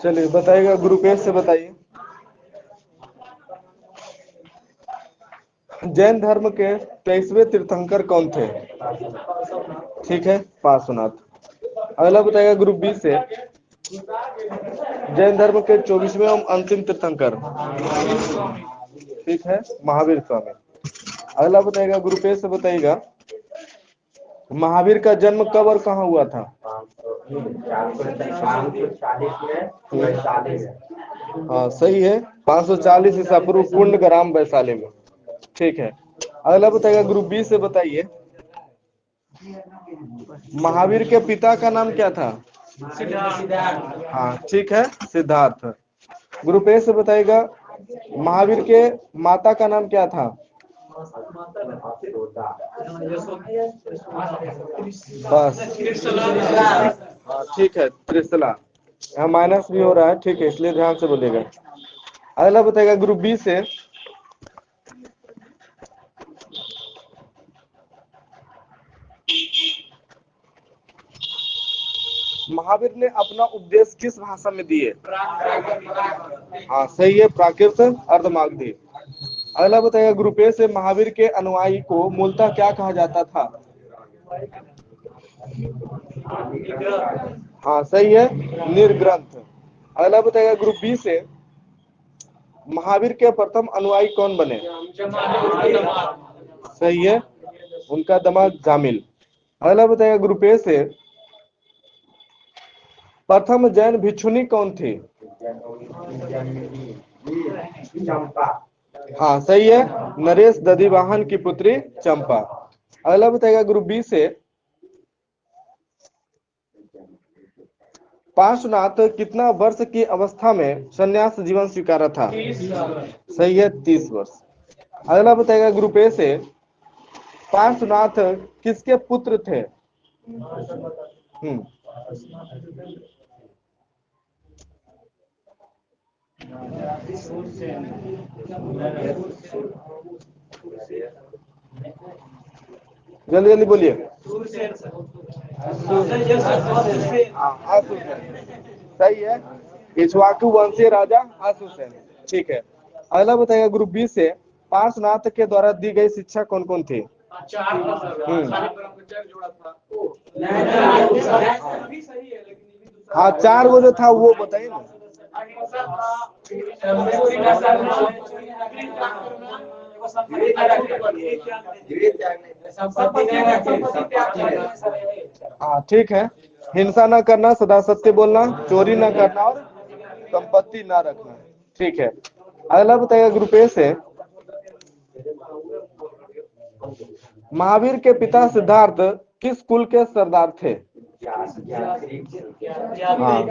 चलिए बताइएगा, group A से बताइए। जैन धर्म के 23वें तीर्थंकर कौन थे? ठीक है, पार्श्वनाथ। अगला बताइएगा ग्रुप बी से। जैन धर्म के 24वें एवं अंतिम तीर्थंकर। ठीक है, महावीर स्वामी। अगला बताइएगा ग्रुप ए से बताइएगा, महावीर का जन्म कब और कहाँ हुआ था? हाँ सही है, 540 ईसा पूर्व कुंडग्राम वैशाली में। ठीक है। अगला बताइएगा ग्रुप बी से बताइए, महावीर के पिता का नाम क्या था? हाँ ठीक है, सिद्धार्थ। ग्रुप ए से बताइएगा, महावीर के माता का नाम क्या था? बस, हाँ ठीक है, त्रिशला। यहाँ माइनस भी हो रहा है, ठीक है, इसलिए ध्यान से बोलिएगा। अगला बताइएगा ग्रुप बी से, महावीर ने अपना उपदेश किस भाषा में दिए? हाँ सही है, प्राकृत अर्धमागधी। अगला बताइएगा ग्रुप ए से, महावीर के अनुयायी को मूलतः क्या कहा जाता था? हाँ सही है, निर्ग्रंथ। अगला बताइएगा ग्रुप बी से, महावीर के प्रथम अनुयायी कौन बने? सही है, उनका दामाद जामिल। अगला बताइएगा ग्रुप ए से, प्रथम जैन भिक्षुनी कौन थी? हाँ सही है, नरेश दधिवाहन की पुत्री चंपा। अगला बताइएगा ग्रुप बी से, पार्श्वनाथ कितना वर्ष की अवस्था में संन्यास जीवन स्वीकारा था? सही है, 30 वर्ष। अगला बताइएगा ग्रुप ए से, पार्श्वनाथ किसके पुत्र थे? जल्दी जल्दी बोलिए। सही है, इक्ष्वाकु वंशीय राजा आशुसेन। ठीक है। अगला बताइएगा ग्रुप बी से, पार्श्वनाथ के द्वारा दी गई शिक्षा कौन कौन थी? हाँ, 4 वो जो था वो बताइए ना। हाँ ठीक है, हिंसा न करना, सदा सत्य बोलना, चोरी न करना और संपत्ति न रखना। ठीक है। अगला बताइएगा ग्रुप ए से, महावीर के पिता सिद्धार्थ किस कुल के सरदार थे? हाँ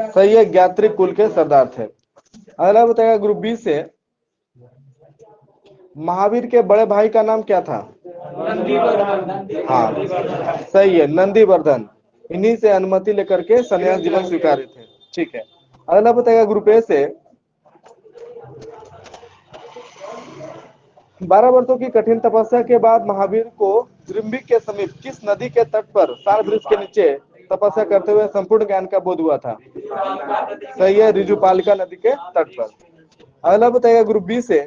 सही है, ज्ञात्री कुल के सरदार थे। अगला बताइएगा ग्रुप बी से, महावीर के बड़े भाई का नाम क्या था? हाँ सही है, नंदीवर्धन। इन्हीं से अनुमति लेकर के संन्यास जीवन स्वीकारे थे। ठीक है। अगला बताइएगा ग्रुप ए से, 12 वर्षों की कठिन तपस्या के बाद महावीर को द्रिम्बिक के समीप किस नदी के तट पर साल वृक्ष के नीचे तपस्या करते हुए संपूर्ण ज्ञान का बोध हुआ था? सही है, ऋजुपालिका नदी के तट पर। अगला बताइएगा ग्रुप बी से,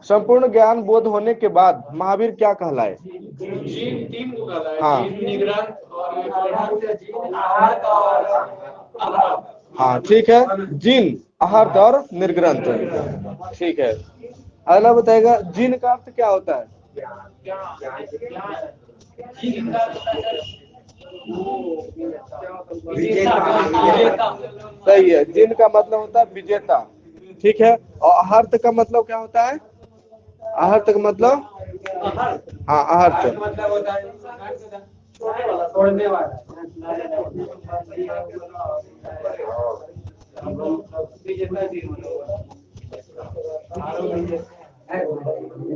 संपूर्ण ज्ञान बोध होने के बाद महावीर क्या कहलाए? हाँ हाँ ठीक है, जिन, अहर्त और निर्ग्रंथ। ठीक है। अगला बताएगा, जिन का अर्थ क्या होता है? सही है, जिन का मतलब होता है विजेता। ठीक है। और अहर्त का मतलब क्या होता है? अहर्त का मतलब, हाँ अहर्त।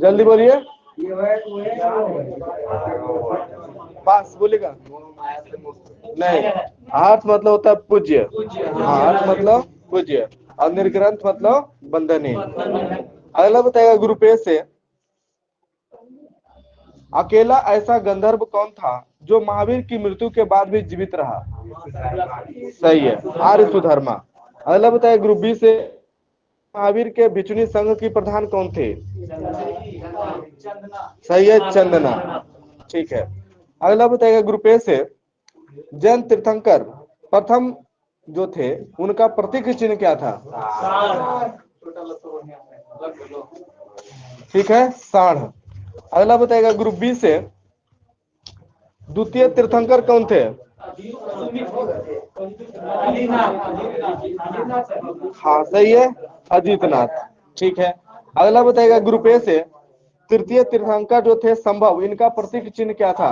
जल्दी बोलिए, पास बोलेगा नहीं। अर्थ मतलब होता है पूज्य। हाँ, अर्थ मतलब पूज्य और निर्ग्रंथ मतलब बंधनीय। अगला बताएगा ग्रुप ए से, अकेला ऐसा गंधर्व कौन था जो महावीर की मृत्यु के बाद भी जीवित रहा? सही है, आर्य सुधर्मा। अगला बताइए ग्रुप बी से, महावीर के भिक्षुणी संघ की प्रधान कौन थे? सही है, चंदना। ठीक है। अगला बताइएगा ग्रुप ए से, जैन तीर्थंकर प्रथम जो थे उनका प्रतीक चिन्ह क्या था? ठीक है, साढ़। अगला बताइएगा ग्रुप बी से, द्वितीय तीर्थंकर कौन थे? हाँ सही है, अजीतनाथ। ठीक है। अगला बताइएगा ग्रुप ए से, तृतीय तीर्थंकर जो थे संभव, इनका प्रतीक चिन्ह क्या था?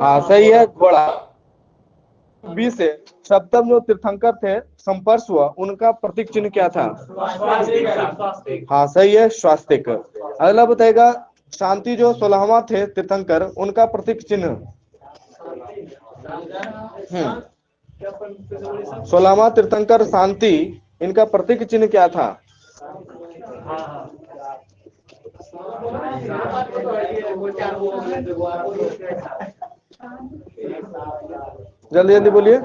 हाँ सही है, घोड़ा। बी से, सप्तम जो तीर्थंकर थे संपर्श्व, उनका प्रतीक चिन्ह क्या था? हाँ सही है, स्वास्तिक। अगला बताएगा, शांति जो 16वां थे तीर्थंकर, उनका प्रतीक चिन्ह? 16वां तीर्थंकर शांति, इनका प्रतीक चिन्ह क्या था? जल्दी जल्दी बोलिए,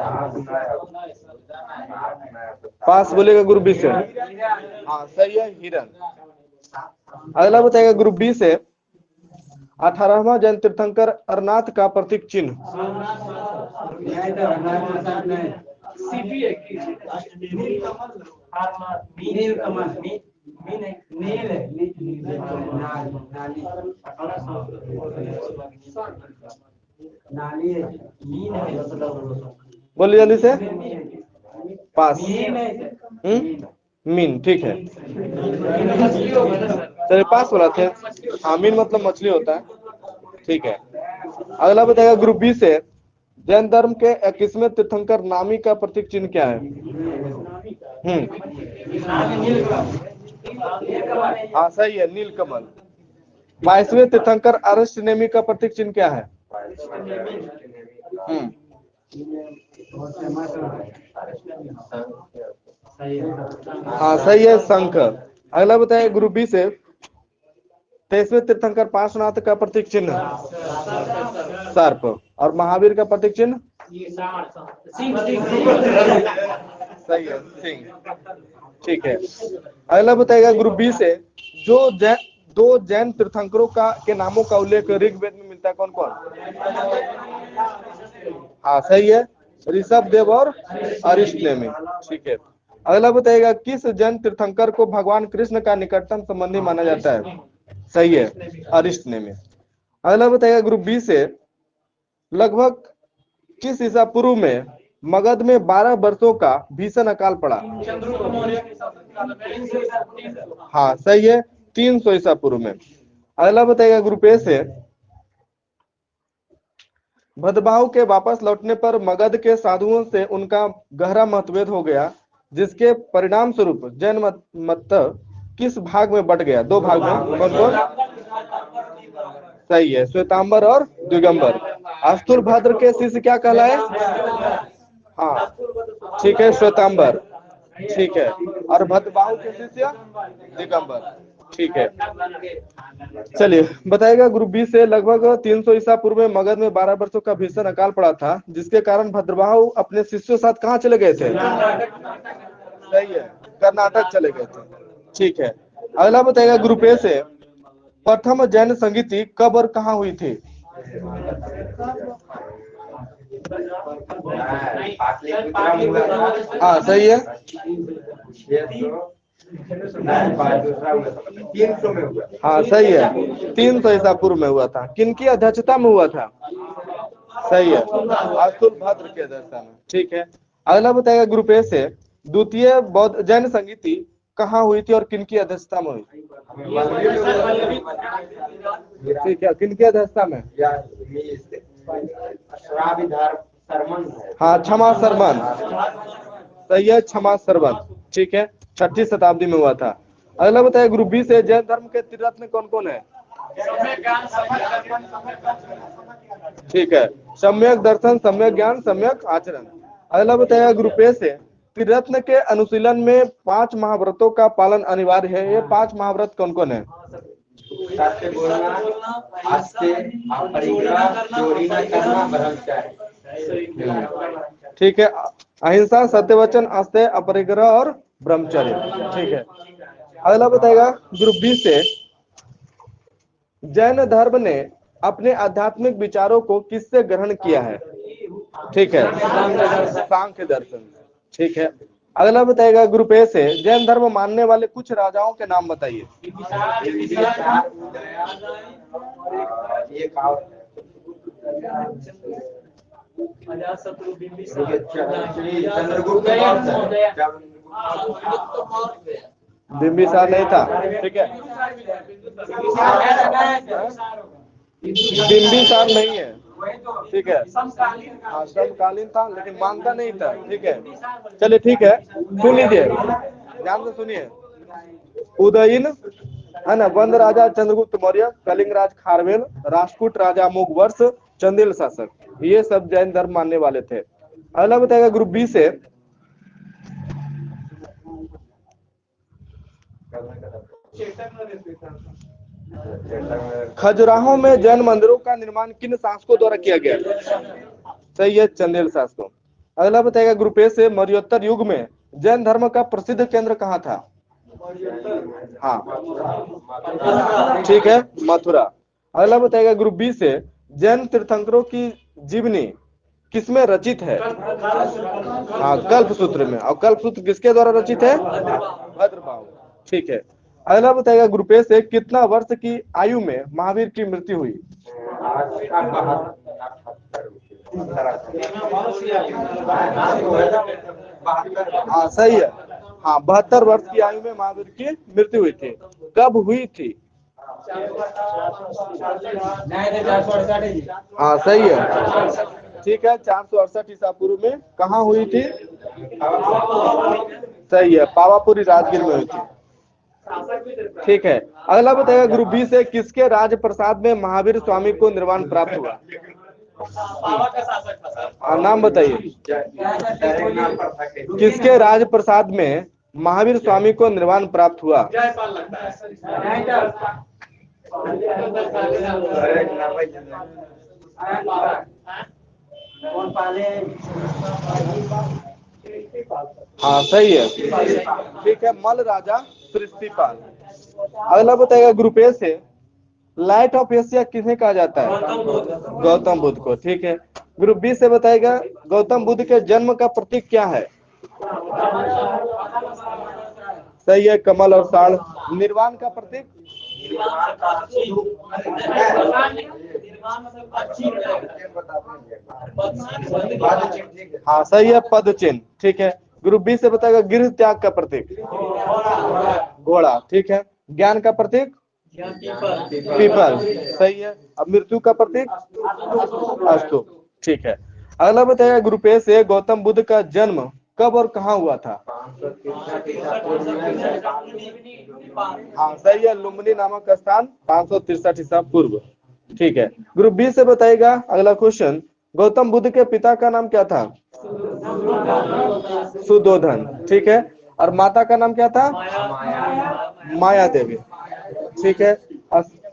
पास बोलेगा ग्रुप बी से। हाँ सही है, हिरन। अगला बताएगा ग्रुप बी से, 18वां जैन तीर्थंकर अरनाथ का प्रतीक चिन्ह? बोलिए जल्दी से, पास। मीन, ठीक है। चलिए पास बोला थे। हाँ, मीन मतलब मछली होता है। ठीक है। अगला बताएगा ग्रुप बी से, जैन धर्म के 21वें तीर्थंकर नामी का प्रतीक चिन्ह क्या है? हाँ सही है, नीलकमल। 22वें तीर्थंकर अरिष्टनेमी का प्रतीक चिन्ह क्या है? हाँ सही है, शंख। अगला बताइए ग्रुप बी से, 23वें तीर्थंकर पार्श्वनाथ का प्रतीक चिन्ह? सर्प। और महावीर का प्रतीक चिन्ह? सही है, सिंह। ठीक है। अगला बताएगा ग्रुप बी से, जो दो जैन तीर्थंकरों का के नामों का उल्लेख ऋग्वेद में मिलता है, कौन कौन? हाँ सही है, ऋषभ देव और अरिष्टनेमी। ठीक है। अगला बताइएगा, किस जैन तीर्थंकर को भगवान कृष्ण का निकटतम संबंधी माना जाता है? सही है, अरिष्टनेमी। अगला बताइएगा ग्रुप बी से, लगभग किस ईसा पूर्व में मगध में 12 वर्षों का भीषण अकाल पड़ा? हाँ सही है, 300 ईसा पूर्व में। अगला बताइएगा ग्रुप ए से, भद्रबाहु के वापस लौटने पर मगध के साधुओं से उनका गहरा मतभेद हो गया, जिसके परिणाम स्वरूप जैन मत किस भाग में बट गया? 2 भाग में, कौन कौन? सही है, श्वेतांबर और दिगंबर। अस्तुलभद्र के शिष्य क्या कहलाए? हाँ ठीक है, श्वेतांबर। ठीक है। और भद्रबाहु के शिष्य दिगंबर। ठीक है। चलिए बताएगा ग्रुप बी से, लगभग 300 ईसा पूर्व में मगध में 12 वर्षों का भीषण अकाल पड़ा था, जिसके कारण भद्रबाहु अपने शिष्यों के साथ कहाँ चले गए थे? सही है, कर्नाटक चले गए थे। ठीक है। अगला बताएगा ग्रुप ए से, प्रथम जैन संगीति कब और कहाँ हुई थी? हाँ सही है, 300 में हुआ। हाँ सही है, 300 ईसा पूर्व में हुआ था। किनकी अध्यक्षता में हुआ था? सही है, अस्तुलभद्र की अध्यक्षता में। ठीक है। अगला बताएगा ग्रुप ए से, द्वितीय बौद्ध जैन संगीति कहाँ हुई थी और किनकी अध्यक्षता में हुई? ठीक है, किनकी अध्यक्षता में? हाँ, क्षमा सरमन। सही है, क्षमा सरमन। ठीक है, 6ठी शताब्दी में हुआ था। अगला बताइए ग्रुप बी से, जैन धर्म के त्रिरत्न कौन कौन है? ठीक है, सम्यक दर्शन, सम्यक ज्ञान, सम्यक आचरण। अगला बताइए ग्रुप ए से, त्रिरत्न के अनुशीलन में 5 महाव्रतों का पालन अनिवार्य है। ये 5 महाव्रत कौन कौन है? सत्य बोलना, आस्ते, अपरिग्रह, चोरी न करना, ब्रह्मचर्य। ठीक है, अहिंसा, सत्यवचन, आस्ते, अपरिग्रह और ब्रह्मचर्य। ठीक है, अगला बताएगा ग्रुप बी से, जैन धर्म ने अपने आध्यात्मिक विचारों को किससे ग्रहण किया है? ठीक है, सांख्य दर्शन। ठीक है, अगला बताएगा ग्रुप ए से, जैन धर्म मानने वाले कुछ राजाओं के नाम बताइए। बिंबिसार नहीं था। ठीक है, बिंबिसार नहीं है। ठीक है, हाँ समकालीन था लेकिन मानता नहीं था। ठीक है, चलिए ठीक है, सुन लीजिए, ध्यान से सुनिए। उदयन है ना, वंद राजा चंद्रगुप्त मौर्य, कलिंग राज खारवेल, राष्ट्रकूट राजा अमोघवर्ष, चंदेल शासक, ये सब जैन धर्म मानने वाले थे। अगला बताएगा ग्रुप बी से, खजुराहो में जैन मंदिरों का निर्माण किन शासकों द्वारा किया गया? सही है, चंदेल शासकों। अगला बताएगा ग्रुप ए से, मौर्योत्तर युग में जैन धर्म का प्रसिद्ध केंद्र कहाँ था? हाँ ठीक है, मथुरा। अगला बताएगा ग्रुप बी से, जैन तीर्थंकरों की जीवनी किसमें रचित है? हाँ कल्पसूत्र में। और कल्पसूत्र किसके द्वारा रचित है? भद्रबाहु। ठीक है, अगला बताएगा ग्रुप ए से, कितना वर्ष की आयु में महावीर की मृत्यु हुई? हाँ सही है, हाँ 72 वर्ष की आयु में महावीर की मृत्यु हुई थी। कब हुई थी? हाँ सही है, ठीक है, 468 ईसा पूर्व में। कहाँ हुई थी? सही है, पावापुरी राजगीर में हुई थी। ठीक है, अगला बताएगा ग्रुप बी से, किसके राज प्रसाद में महावीर स्वामी को निर्वाण प्राप्त हुआ? नाम बताइए, किसके राज प्रसाद में महावीर स्वामी को निर्वाण प्राप्त हुआ? हाँ सही है, ठीक है, मल राजा सृष्टिपाल। अगला बताएगा ग्रुप ए से, लाइट ऑफ एशिया किसे कहा जाता है? गौतम बुद्ध को। ठीक है, ग्रुप बी से बताएगा, गौतम बुद्ध के जन्म का प्रतीक क्या है? सही है, कमल और साढ़। निर्वाण का प्रतीक? हाँ सही है, पद चिन्ह। ठीक है, ग्रुप बी से बताएगा, गृह त्याग का प्रतीक? घोड़ा। ठीक है, ज्ञान का प्रतीक? पीपल। सही है, अब मृत्यु का प्रतीक? अस्तु। ठीक है, अगला बताएगा ग्रुप ए से, गौतम बुद्ध का जन्म कब और कहाँ हुआ था? हाँ सही है, लुम्बिनी नामक स्थान 563 ईसा पूर्व। ठीक है, ग्रुप बी से बताएगा अगला क्वेश्चन, गौतम बुद्ध के पिता का नाम क्या था? सुदोधन। ठीक है, और माता का नाम क्या था? माया देवी। ठीक है,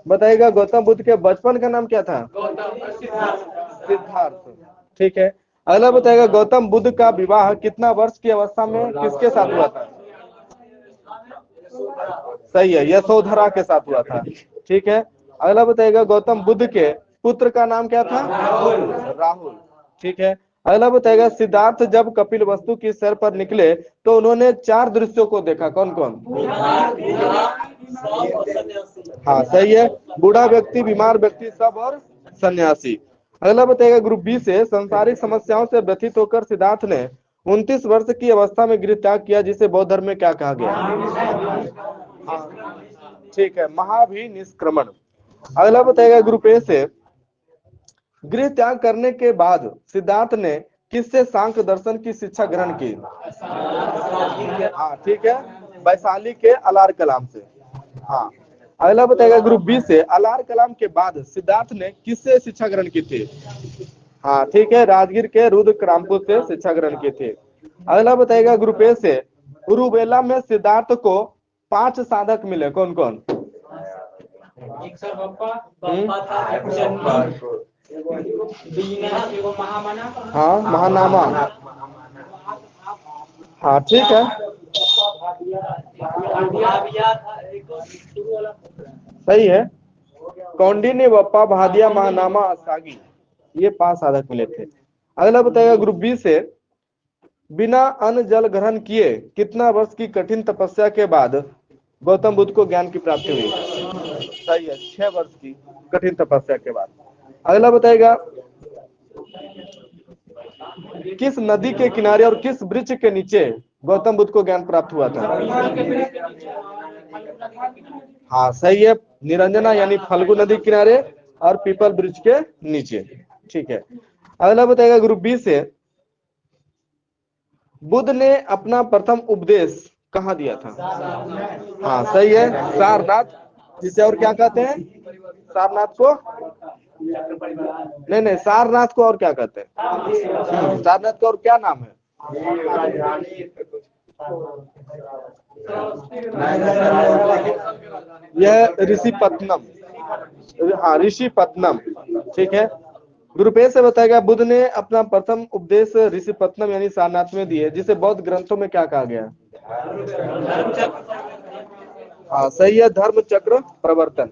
बताइएगा गौतम बुद्ध के बचपन का नाम क्या था? सिद्धार्थ। ठीक है, अगला बताएगा, गौतम बुद्ध का विवाह कितना वर्ष की अवस्था में किसके साथ हुआ था? सही है, यशोधरा के साथ हुआ था। ठीक है, अगला बताएगा, गौतम बुद्ध के पुत्र का नाम क्या था? राहुल। ठीक है, अगला बताएगा, सिद्धार्थ जब कपिल वस्तु की सैर पर निकले तो उन्होंने 4 दृश्यों को देखा, कौन कौन? हाँ सही है, बूढ़ा व्यक्ति, बीमार व्यक्ति, सब और सन्यासी। अगला बताएगा ग्रुप बी से, संसारिक समस्याओं से व्यथित होकर सिद्धार्थ ने 29 वर्ष की अवस्था में गृह त्याग किया, जिसे बौद्ध धर्म में क्या कहा गया? हाँ ठीक है, महाभिनिष्क्रमण। अगला बताएगा ग्रुप ए से, गृह त्याग करने के बाद सिद्धार्थ ने किससे सांख्य दर्शन की शिक्षा ग्रहण की? हाँ ठीक है, वैशाली के अलार कलाम से। हाँ, अगला बताएगा ग्रुप बी से, अलार कलाम के बाद सिद्धार्थ ने किससे शिक्षा ग्रहण की थी? हाँ ठीक है, राजगीर के रुद्र क्रामपुर से शिक्षा ग्रहण की थी। अगला बताएगा ग्रुप ए से, उरुबेला में सिद्धार्थ को 5 साधक मिले, कौन कौन? एक सर बप्पा था, एक चन्नी, बीना, एगो महामना। हाँ, महानामा। हाँ ठीक है, सही है। कौंडिन्य, बप्पा, भादिया, महानामा, असागी, ये 5 साधक मिले थे। अगला बताएगा ग्रुप बी से, बिना अन्न जल ग्रहण किए कितना वर्ष की कठिन तपस्या के बाद गौतम बुद्ध को ज्ञान की प्राप्ति हुई? सही है, 6 वर्ष की कठिन तपस्या के बाद। अगला बताएगा, किस नदी के किनारे और किस वृक्ष के नीचे गौतम बुद्ध को ज्ञान प्राप्त हुआ था? हाँ सही है, निरंजना यानी फल्गु नदी किनारे और पीपल वृक्ष के नीचे। ठीक है। अगला बताएगा ग्रुप बी से, बुद्ध ने अपना प्रथम उपदेश कहाँ दिया था? हाँ सही है, सारनाथ, जिसे और क्या कहते हैं? सारनाथ को नहीं, सारनाथ को और क्या कहते हैं? सारनाथ को और क्या नाम है? यह ऋषिपत्नम। हाँ, ऋषिपत्नम। ठीक है। ग्रुप ए से बताएगा, बुद्ध ने अपना प्रथम उपदेश ऋषिपत्नम यानी सारनाथ में दिए, जिसे बौद्ध ग्रंथों में क्या कहा गया? हाँ सही है, धर्म चक्र प्रवर्तन।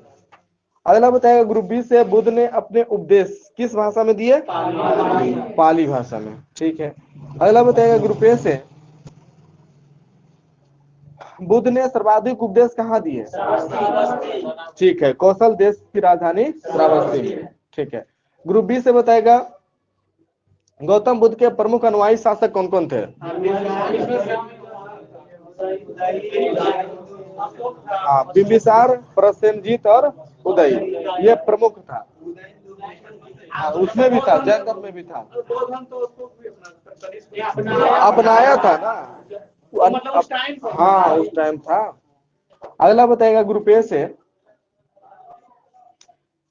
अगला बताएगा ग्रुप बी से, बुद्ध ने अपने उपदेश किस भाषा में दिए? पाली भाषा में। ठीक है। अगला बताएगा ग्रुप ए से, बुद्ध ने सर्वाधिक उपदेश कहाँ दिए? ठीक है, कौशल देश की राजधानी श्रावस्ती में। ठीक है। ग्रुप बी से बताएगा, गौतम बुद्ध के प्रमुख अनुयायी शासक कौन कौन थे? हाँ, बिंबिसार, प्रसेनजीत और उदय, ये प्रमुख था। हाँ, उसमें भी था, जैन धर्म में भी था, अपनाया था ना। हाँ, उस टाइम था। अगला बताएगा ग्रुप ए से,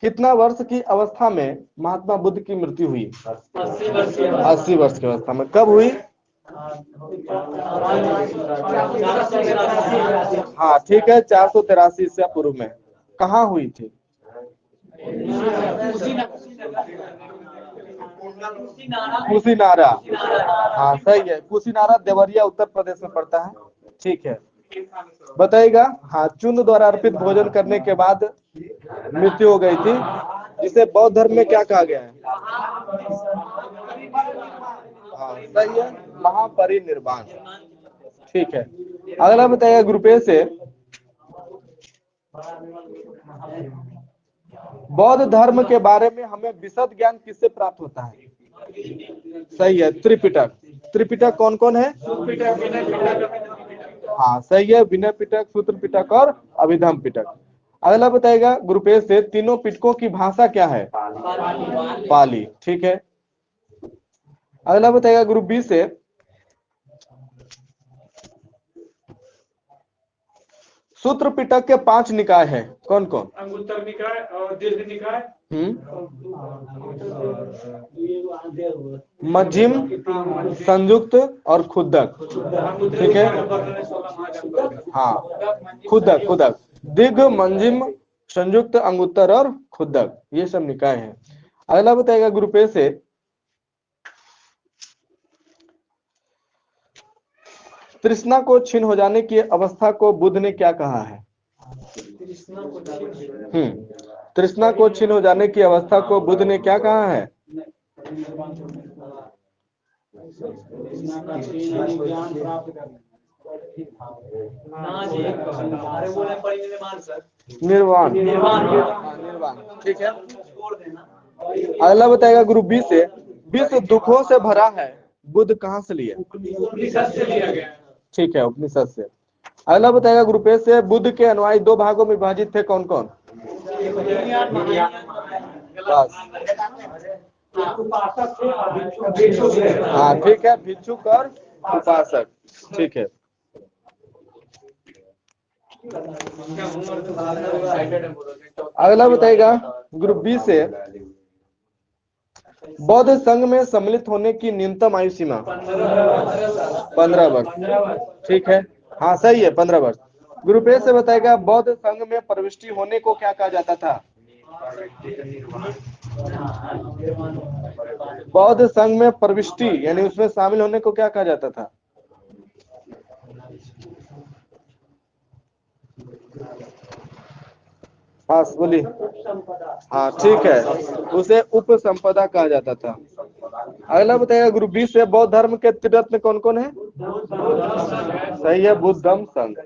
कितना वर्ष की अवस्था में महात्मा बुद्ध की मृत्यु हुई? 80 वर्ष की अवस्था में। कब हुई? हाँ ठीक है, 483 ईसा पूर्व में। कहाँ हुई थी? कुशीनारा। हाँ सही है, कुशीनारा देवरिया उत्तर प्रदेश में पड़ता है। ठीक है। बताइएगा, हाँ, चुन द्वारा अर्पित भोजन करने के बाद मृत्यु हो गई थी, जिसे बौद्ध धर्म में क्या कहा गया है? हाँ सही है, महापरिनिर्वाण। ठीक है। अगला बताइएगा ग्रुप ए से, बौद्ध धर्म के बारे में हमें विशद ज्ञान किससे प्राप्त होता है? सही है, त्रिपिटक। त्रिपिटक कौन कौन है? हाँ सही है, विनय पिटक, सूत्र पिटक और अभिधम पिटक। अगला बताएगा ग्रुप ए से, तीनों पिटकों की भाषा क्या है? पाली। ठीक है। अगला बताएगा ग्रुप बी से, सूत्र पिटक के 5 निकाय है, कौन कौन? अंगुत्तर निकाय और दीर्घ निकाय, मध्यम, संयुक्त और खुदक। ठीक है। हाँ, खुदक, दीर्घ, मंजिम, संयुक्त, अंगुत्तर और खुदक, ये सब निकाय है। अगला बताएगा ग्रुप ए से, तृष्णा को क्षीण हो जाने की अवस्था को बुद्ध ने क्या कहा है? तृष्णा को क्षीण हो जाने की अवस्था को बुद्ध ने क्या कहा है? निर्वाण। ठीक है। अगला बताएगा ग्रुप बी से, विश्व दुखों से भरा है, बुद्ध कहाँ से लिया? उपनिषद से लिया गया। ठीक है, उपनिषद से। अगला बताएगा ग्रुप ए से, बुद्ध के अनुयायी 2 भागों में विभाजित थे, कौन कौन? हाँ ठीक है, भिक्षुक और उपासक। ठीक है। अगला बताएगा ग्रुप बी से, बौद्ध संघ में सम्मिलित होने की न्यूनतम आयु सीमा 15 वर्ष। ठीक है, हाँ सही है, 15 वर्ष। ग्रुप ए से बताएगा बौद्ध संघ में प्रविष्टि होने को क्या कहा जाता था? बौद्ध संघ में प्रविष्टि यानी उसमें शामिल होने को क्या कहा जाता था? पास बोली। हाँ ठीक है, उसे उप संपदा कहा जाता था। अगला बताइएगा ग्रुप बी से बौद्ध धर्म के त्रिरत्न कौन कौन है? सही है, बुद्धम संघ।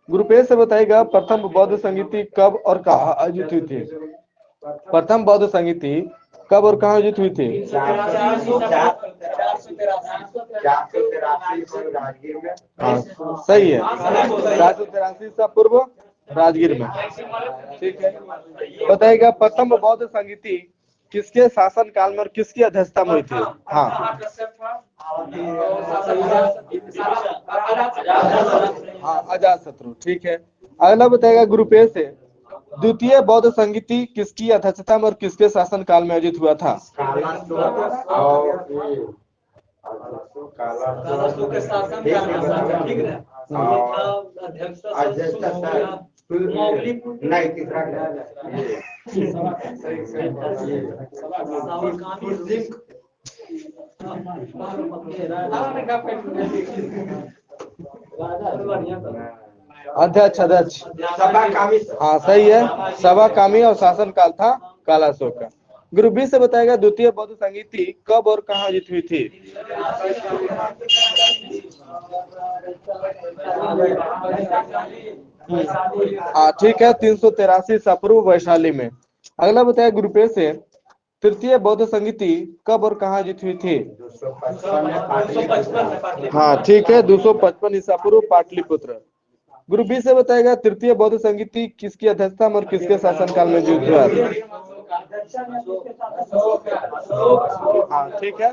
ग्रुप ए से बताइएगा प्रथम बौद्ध संगीति कब और कहाँ आयोजित हुई थी? प्रथम बौद्ध संगीति कब और कहाँ आयोजित हुई थी? 483 राजगीर में। हाँ सही है, 483 ईसा पूर्व राजगीर में। ठीक है, बताइएगा प्रथम बौद्ध संगीति किसके शासन काल में और किसकी अध्यक्षता में हुई थी? हाँ अजातशत्रु। ठीक है, अगला बताएगा ग्रुप ए से द्वितीय बौद्ध संगीति किसकी अध्यक्षता में और किसके शासन काल में आयोजित हुआ था? अध्यक्ष अध्यक्ष। हाँ सही है, सभा कामी और शासन काल था कालाशोक का। ग्रुप बी से बताएगा द्वितीय बौद्ध संगीति कब और कहाँ आयोजित हुई थी? ठीक है, 383 ईसा पूर्व वैशाली में। अगला बताया ग्रुप ए से तृतीय बौद्ध संगीति कब और कहाँ आयोजित हुई थी? 255। हाँ ठीक है, 255 ईसा पूर्व पाटलिपुत्र। ग्रुप बी से बताएगा तृतीय बौद्ध संगीति किसकी अध्यक्षता में और किसके शासनकाल में आयोजित हुआ? हाँ ठीक है,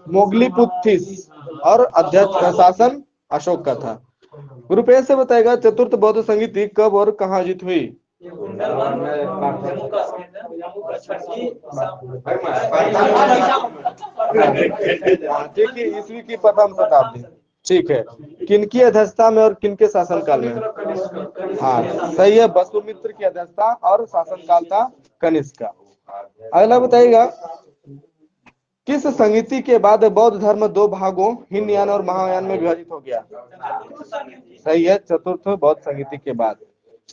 मोगलीपुत्थिस और अध्यक्ष का शासन अशोक का था। ग्रुप ए से बताएगा चतुर्थ बौद्ध संगीति कब और कहाँ आयोजित हुई? ठीक है, ईस्वी की प्रथम शताब्दी। ठीक है, किनकी अध्यक्षता में और किनके शासनकाल में? हाँ सही है, वसुमित्र की अध्यक्षता और शासनकाल था कनिष्क का। अगला बताइएगा किस संगीति के बाद बौद्ध धर्म दो भागों हीनयान और महायान में विभाजित हो गया? सही है, चतुर्थ बौद्ध संगीति के बाद।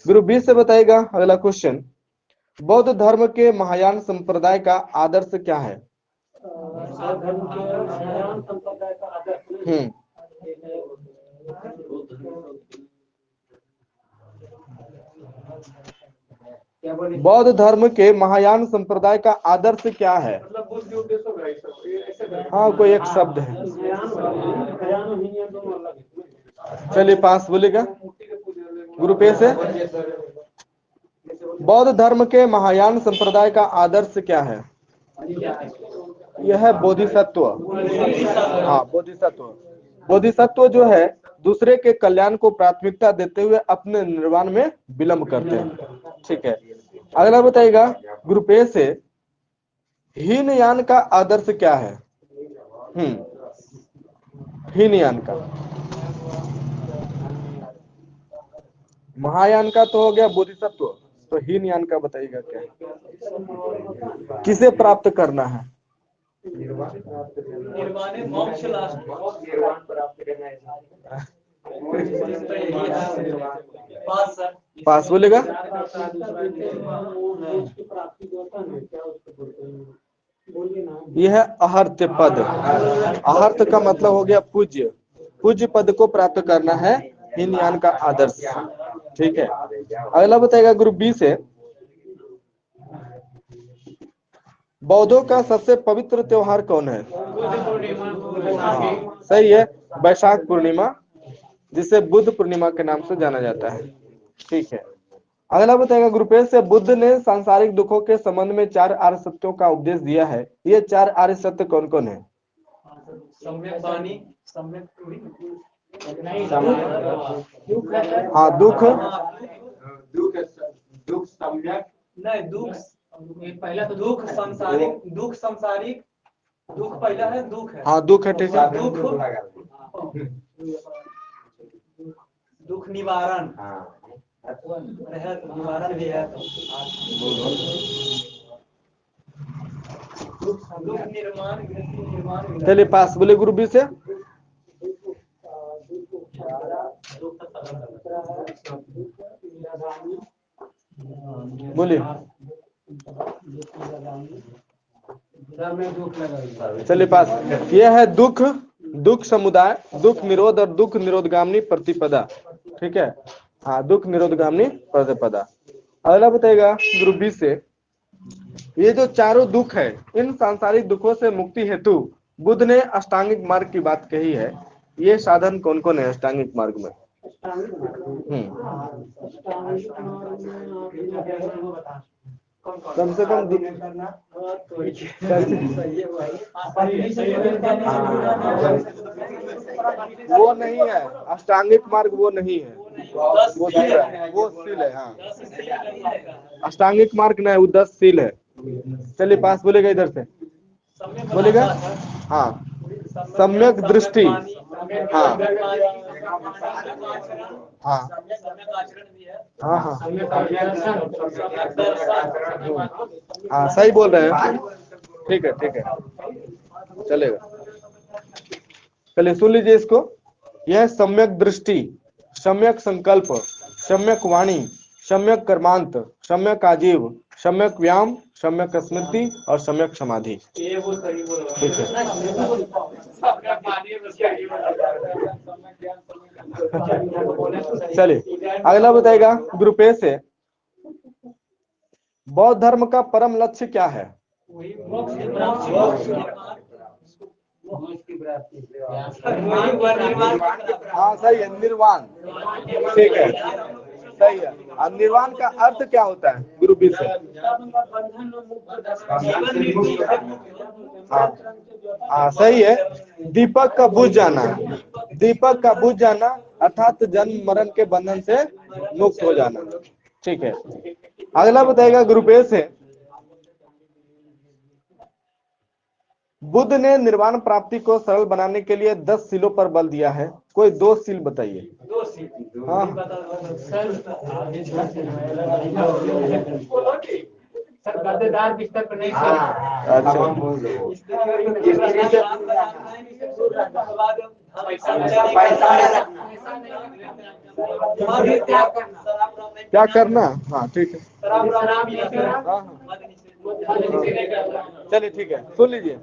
ग्रुप बी से बताइएगा अगला क्वेश्चन बौद्ध धर्म के महायान संप्रदाय का आदर्श क्या है? बौद्ध धर्म के महायान संप्रदाय का आदर्श क्या है? हाँ कोई एक शब्द है, चलिए पास बोलेगा। ग्रुप ए से बौद्ध धर्म के महायान संप्रदाय का आदर्श क्या है? यह है बोधिसत्व। हाँ बोधिसत्व। बोधिसत्व जो है दूसरे के कल्याण को प्राथमिकता देते हुए अपने निर्वाण में विलंब करते हैं। ठीक है, अगला बताइएगा ग्रुप ए से हीनयान का आदर्श क्या है? हीनयान का। महायान का तो हो गया बोधिसत्व, तो हीनयान का बताइएगा क्या है? किसे प्राप्त करना है? मोक्ष पास बोलेगा। यह है अहर्त्य पद। अहर्त का मतलब हो गया पूज्य। पूज्य पद को प्राप्त करना है हीनयान का आदर्श। ठीक है, अगला बताएगा ग्रुप बी से बौद्धों का सबसे पवित्र त्योहार कौन है? सही है, वैशाख पूर्णिमा, जिसे बुद्ध पूर्णिमा के नाम से जाना जाता है। ठीक है, अगला बताएगा ग्रुप ए से बुद्ध ने सांसारिक दुखों के संबंध में 4 आर्य सत्यों का उपदेश दिया है। ये 4 आर्य सत्य कौन कौन है? हाँ दुख, दुख सम्यक नहीं, दुख पहला तो दुख सांसारिक, दुख सांसारिक, दुख पहला है, दुख है। हाँ दुख है, ठीक है। दुख निवारण है, निवारण भी है। दुख निर्माण, निर्माण। चलिए पास, बोले ग्रुप बी से। बोलिए। चलिए पास। यह है दुख, दुख समुदाय, दुख निरोध और दुख निरोधगामिनी प्रतिपदा। ठीक है, हाँ दुख निरोधगामिनी प्रतिपदा। अगला बताएगा ग्रुप बी से, ये जो चारों दुख है, इन सांसारिक दुखों से मुक्ति हेतु बुद्ध ने अष्टांगिक मार्ग की बात कही है। ये साधन कौन कौन है अष्टांगिक मार्ग में? कम से कम वो नहीं है अष्टांगिक मार्ग, वो नहीं है, वो सील है, वो सील है। हाँ अष्टांगिक मार्ग नहीं, वो 10 सील है। चलिए पास, बोलेगा इधर से, बोलेगा। हाँ सम्यक दृष्टि, हाँ हाँ हाँ हाँ हाँ सही बोल रहे हैं। ठीक है ठीक है, चलेगा। चलिए सुन लीजिए इसको। यह सम्यक दृष्टि, सम्यक संकल्प, सम्यक वाणी, सम्यक कर्मांत, सम्यक आजीव, सम्यक व्यायाम, सम्यक स्मृति और सम्यक समाधि। ठीक है। चलिए अगला बताएगा ग्रुप ए से, बौद्ध धर्म का परम लक्ष्य क्या है? हाँ सही है, निर्वाण। ठीक है सही है। और निर्वाण का अर्थ क्या होता है गुरु बी से? हाँ सही है, दीपक का बुझ जाना, दीपक का बुझ जाना अर्थात जन्म मरण के बंधन से मुक्त हो जाना। ठीक है। अगला बताएगा ग्रुप ए से, बुद्ध ने निर्वाण प्राप्ति को सरल बनाने के लिए 10 सीलों पर बल दिया है। कोई 2 सील बताइए। हाँ गद्देदार बिस्तर पर नहीं क्या करना? हाँ ठीक है, चलिए ठीक है। सुन लीजिए,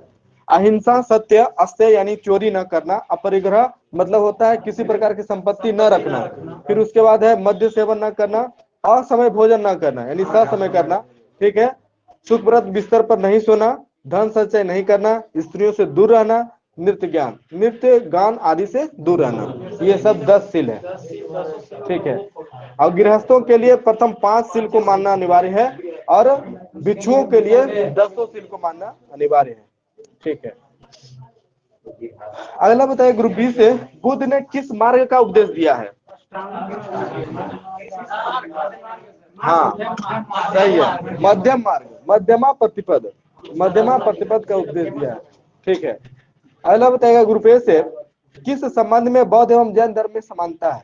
अहिंसा, सत्य, अस्तेय यानी चोरी न करना, अपरिग्रह मतलब होता है किसी प्रकार की संपत्ति न रखना। फिर उसके बाद है मद्य सेवन न करना, असमय भोजन न करना यानी ससमय करना। ठीक है। सुखव्रत, बिस्तर पर नहीं सोना, धन संचय नहीं करना, स्त्रियों से दूर रहना, नृत्य ज्ञान, नृत्य गान आदि से दूर रहना। ये सब 10 सील है। ठीक है। और गृहस्थों के लिए प्रथम 5 सील को मानना अनिवार्य है और भिक्षुओं के लिए 10 सील को मानना अनिवार्य है। ठीक है। अगला बताइए ग्रुप बी से, बुद्ध ने किस मार्ग का उपदेश दिया है? हाँ सही है, मध्यम मार्ग, मध्यमा प्रतिपद, मध्यमा प्रतिपद का उपदेश दिया है। ठीक है। अगला बताएगा ग्रुप ए से, किस संबंध में बौद्ध एवं जैन धर्म में समानता है?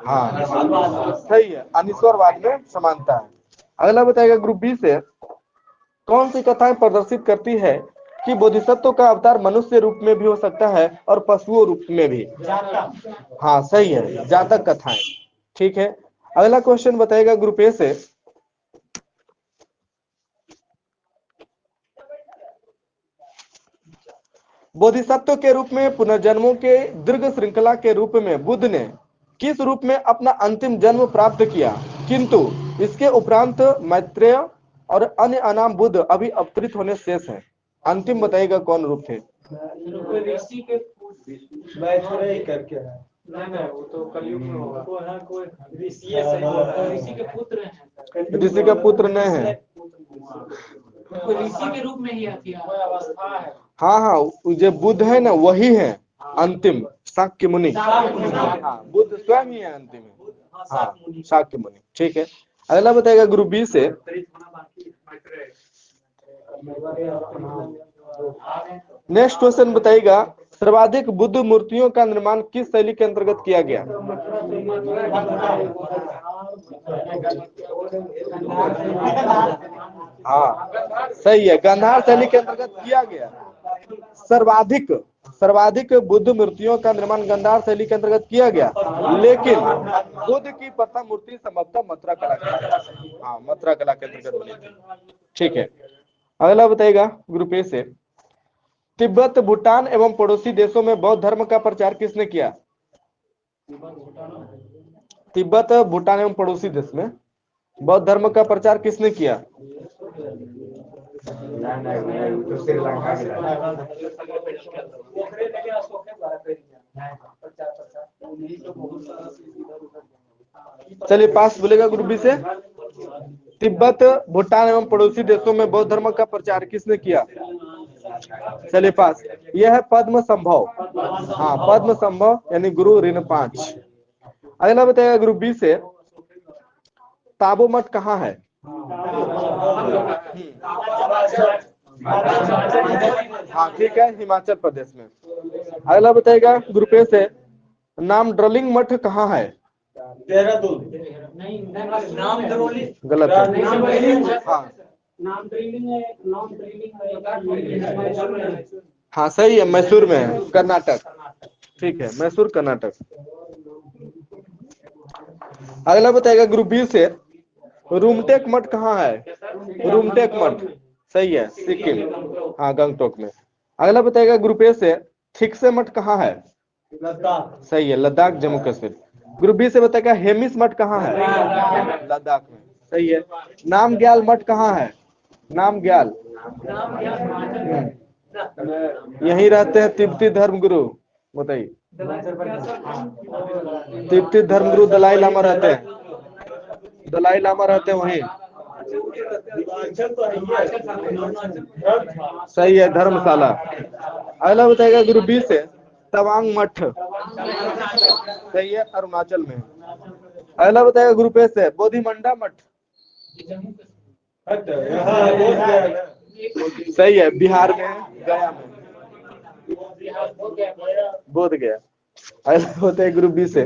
हाँ सही है, अनीश्वरवाद में समानता है। अगला बताएगा ग्रुप बी से, कौन सी कथाएं प्रदर्शित करती है कि बोधिसत्व का अवतार मनुष्य रूप में भी हो सकता है और पशुओं रूप में भी? हाँ सही है, जातक कथाएं। ठीक है। अगला क्वेश्चन बताएगा ग्रुप ए से, बोधिसत्व के रूप में पुनर्जन्मों के दीर्घ श्रृंखला के रूप में बुद्ध ने किस रूप में अपना अंतिम जन्म प्राप्त किया, किंतु इसके उपरांत मैत्रेय और अन्य अनाम बुद्ध अभी अवतरित होने शेष हैं? अंतिम बताइएगा कौन रूप थे? ऋषि के करके है, नहीं वो तो कलयुग में होगा। वो है कोई ऋषि के पुत्र हैं, ऋषि का पुत्र नहीं है। ऋषि के रूप में ही आती है अवस्था है। हाँ हाँ, जो बुद्ध है ना वही है अंतिम शाक्य मुनि। हाँ बुद्ध स्वयं ही है अंतिम है। हाँ शाक्य मुनि। ठीक है। अगला बताएगा ग्रुप बी से, नेक्स्ट क्वेश्चन बताइएगा, सर्वाधिक बुद्ध मूर्तियों का निर्माण किस शैली के अंतर्गत किया गया? हाँ सही है, गांधार शैली के अंतर्गत किया गया। सर्वाधिक सर्वाधिक बुद्ध मूर्तियों का निर्माण गांधार शैली के अंतर्गत किया गया, लेकिन बुद्ध की प्रथम मूर्ति संभवतः मथुरा कला के, हाँ मथुरा कला के अंतर्गत बनी थी। ठीक है, अगला बताइएगा ग्रुप ए से, तिब्बत, भूटान एवं पड़ोसी देशों में बौद्ध धर्म का प्रचार किसने किया? तिब्बत, भूटान एवं पड़ोसी देश में बौद्ध धर्म का प्रचार किसने किया? चलिए पास बोलेगा ग्रुप बी से, तिब्बत, भूटान एवं पड़ोसी देशों में बौद्ध धर्म का प्रचार किसने किया? चलिए पास, यह है पद्म संभव, हाँ पद्म संभव यानी गुरु ऋण5। अगला बताएगा ग्रुप बी से, ताबो मठ कहाँ है? हाँ ठीक है, हिमाचल प्रदेश में। अगला बताएगा ग्रुप ए से, नाम ड्रोलिंग मठ कहाँ है? गलत है, हाँ सही है, मैसूर में है, कर्नाटक। ठीक है, मैसूर कर्नाटक। अगला बताएगा ग्रुप बी से, रूमटेक मठ कहाँ है? रूमटेक मठ सही है, सिक्किम, हाँ गंगटोक में। अगला बताएगा ग्रुप ए से, थिकसे मठ कहाँ है? सही है, लद्दाख जम्मू कश्मीर। ग्रुप बी से बताएगा हेमिस मठ कहाँ है? लद्दाख में, सही है। नामग्याल मठ कहाँ है? नामग्याल यही रहते हैं तिब्बती धर्म गुरु, बताइए। तिब्बती धर्म गुरु दलाई लामा रहते हैं, दलाई लामा रहते हैं वहीं। सही है, धर्मशाला। अगला बताएगा ग्रुप बी से, तवांग मठ सही है, अरुणाचल में। अगला बताएगा ग्रुप ए से, बोधिमंडा मठ सही है, बिहार में, गया में, बोध गया। अगला होता है ग्रुप बी से,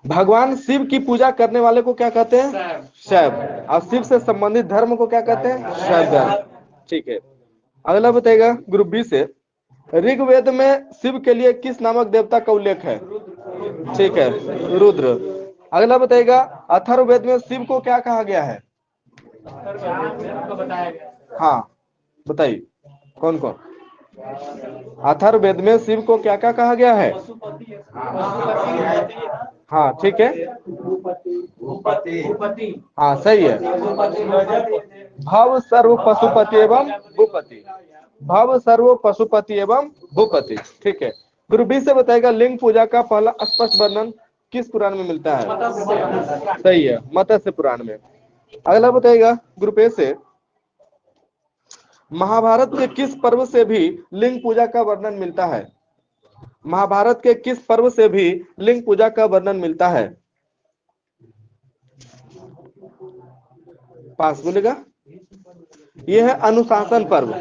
भगवान शिव की पूजा करने वाले को क्या कहते हैं? शैव। और शिव से संबंधित धर्म को क्या कहते हैं? शैव धर्म। ठीक है, अगला बताएगा ग्रुप बी से, ऋग्वेद में शिव के लिए किस नामक देवता का उल्लेख है? ठीक है, रुद्र। अगला बताएगा, अथर्ववेद में शिव को क्या कहा गया है? हाँ बताइए, कौन कौन? अथर्ववेद में शिव को क्या क्या कहा गया है? हाँ ठीक है, हाँ सही है, भव सर्व पशुपति एवं भूपति, भव सर्व पशुपति एवं भूपति। ठीक है, ग्रुप बी से बताएगा, लिंग पूजा का पहला स्पष्ट वर्णन किस पुराण में मिलता है? सही है, मत्स्य पुराण में। अगला बताएगा ग्रुप ए से, महाभारत के किस पर्व से भी लिंग पूजा का वर्णन मिलता है? महाभारत के किस पर्व से भी लिंग पूजा का वर्णन मिलता है? पास बोलेगा, यह है अनुशासन पर्व,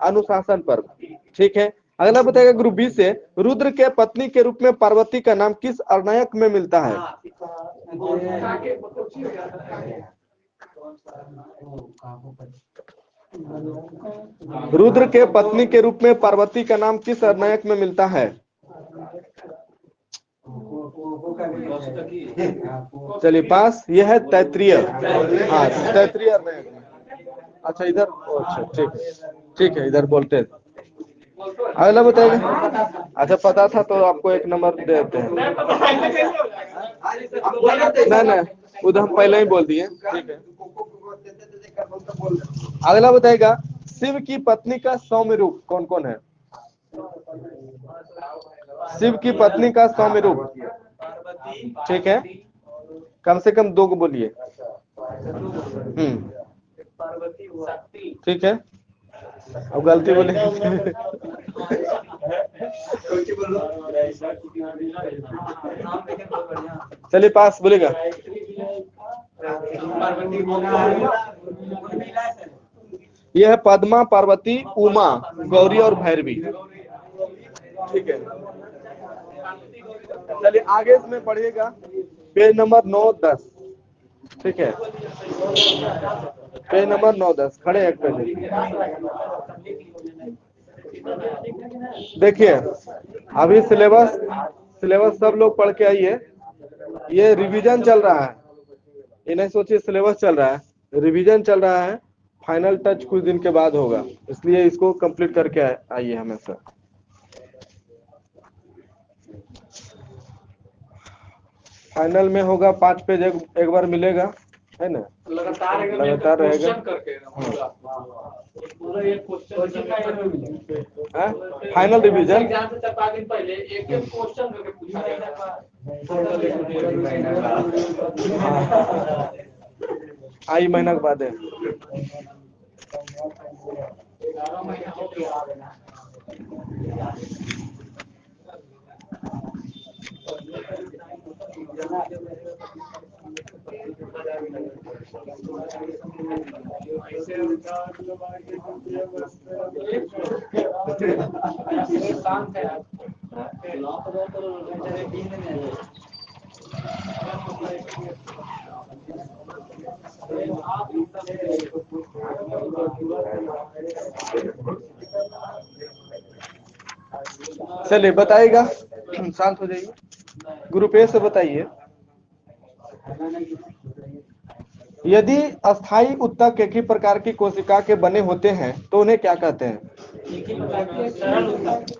अनुशासन पर्व। ठीक है, अगला बताएगा ग्रुप बी से, रुद्र के पत्नी के रूप में पार्वती का नाम किस अर्नायक में मिलता है? रुद्र के पत्नी के रूप में पार्वती का नाम किस अर्नायक में मिलता है? चलिए पास, यह है तैत्रीय, हाँ तैत्रीय अर्नायक में। अच्छा इधर, अच्छा ठीक है, इधर बोलते हैं। अगला बताएगा, अच्छा पता था तो आपको 1 नंबर देते हैं। नहीं उधर हम पहले ही बोल दिए। ठीक है, अगला बताएगा, शिव की पत्नी का सौम्य रूप कौन कौन है? शिव की पत्नी का सौम्य रूप, ठीक है, कम से कम 2 को बोलिए। ठीक है, अब गलती बोले। चलिए पास बोलेगा। यह है पद्मा, पार्वती, उमा, गौरी और भैरवी। ठीक है, चलिए आगे इसमें पढ़िएगा पेज नंबर 9-10। ठीक है, पेज नंबर 9-10 खड़े एक पेज। देखिए अभी सिलेबस सब लोग पढ़ के आइए। ये रिवीजन चल रहा है, ये नहीं सोचिए सिलेबस चल रहा है, रिवीजन चल रहा है। फाइनल टच कुछ दिन के बाद होगा, इसलिए इसको कंप्लीट करके आइए हमेशा। फाइनल में होगा 5 पेज एक बार मिलेगा, है ना, लगातार रहेगा। फाइनल रिवीजन पहले एक क्वेश्चन करके पूछा जाएगा। आई महीना के बाद है। 11 महीना हो गया। चलिए बताइएगा, शांत हो जाइए। ग्रुप ए से बताइए, यदि अस्थायी उत्तक एक ही प्रकार की कोशिका के बने होते हैं तो उन्हें क्या कहते हैं?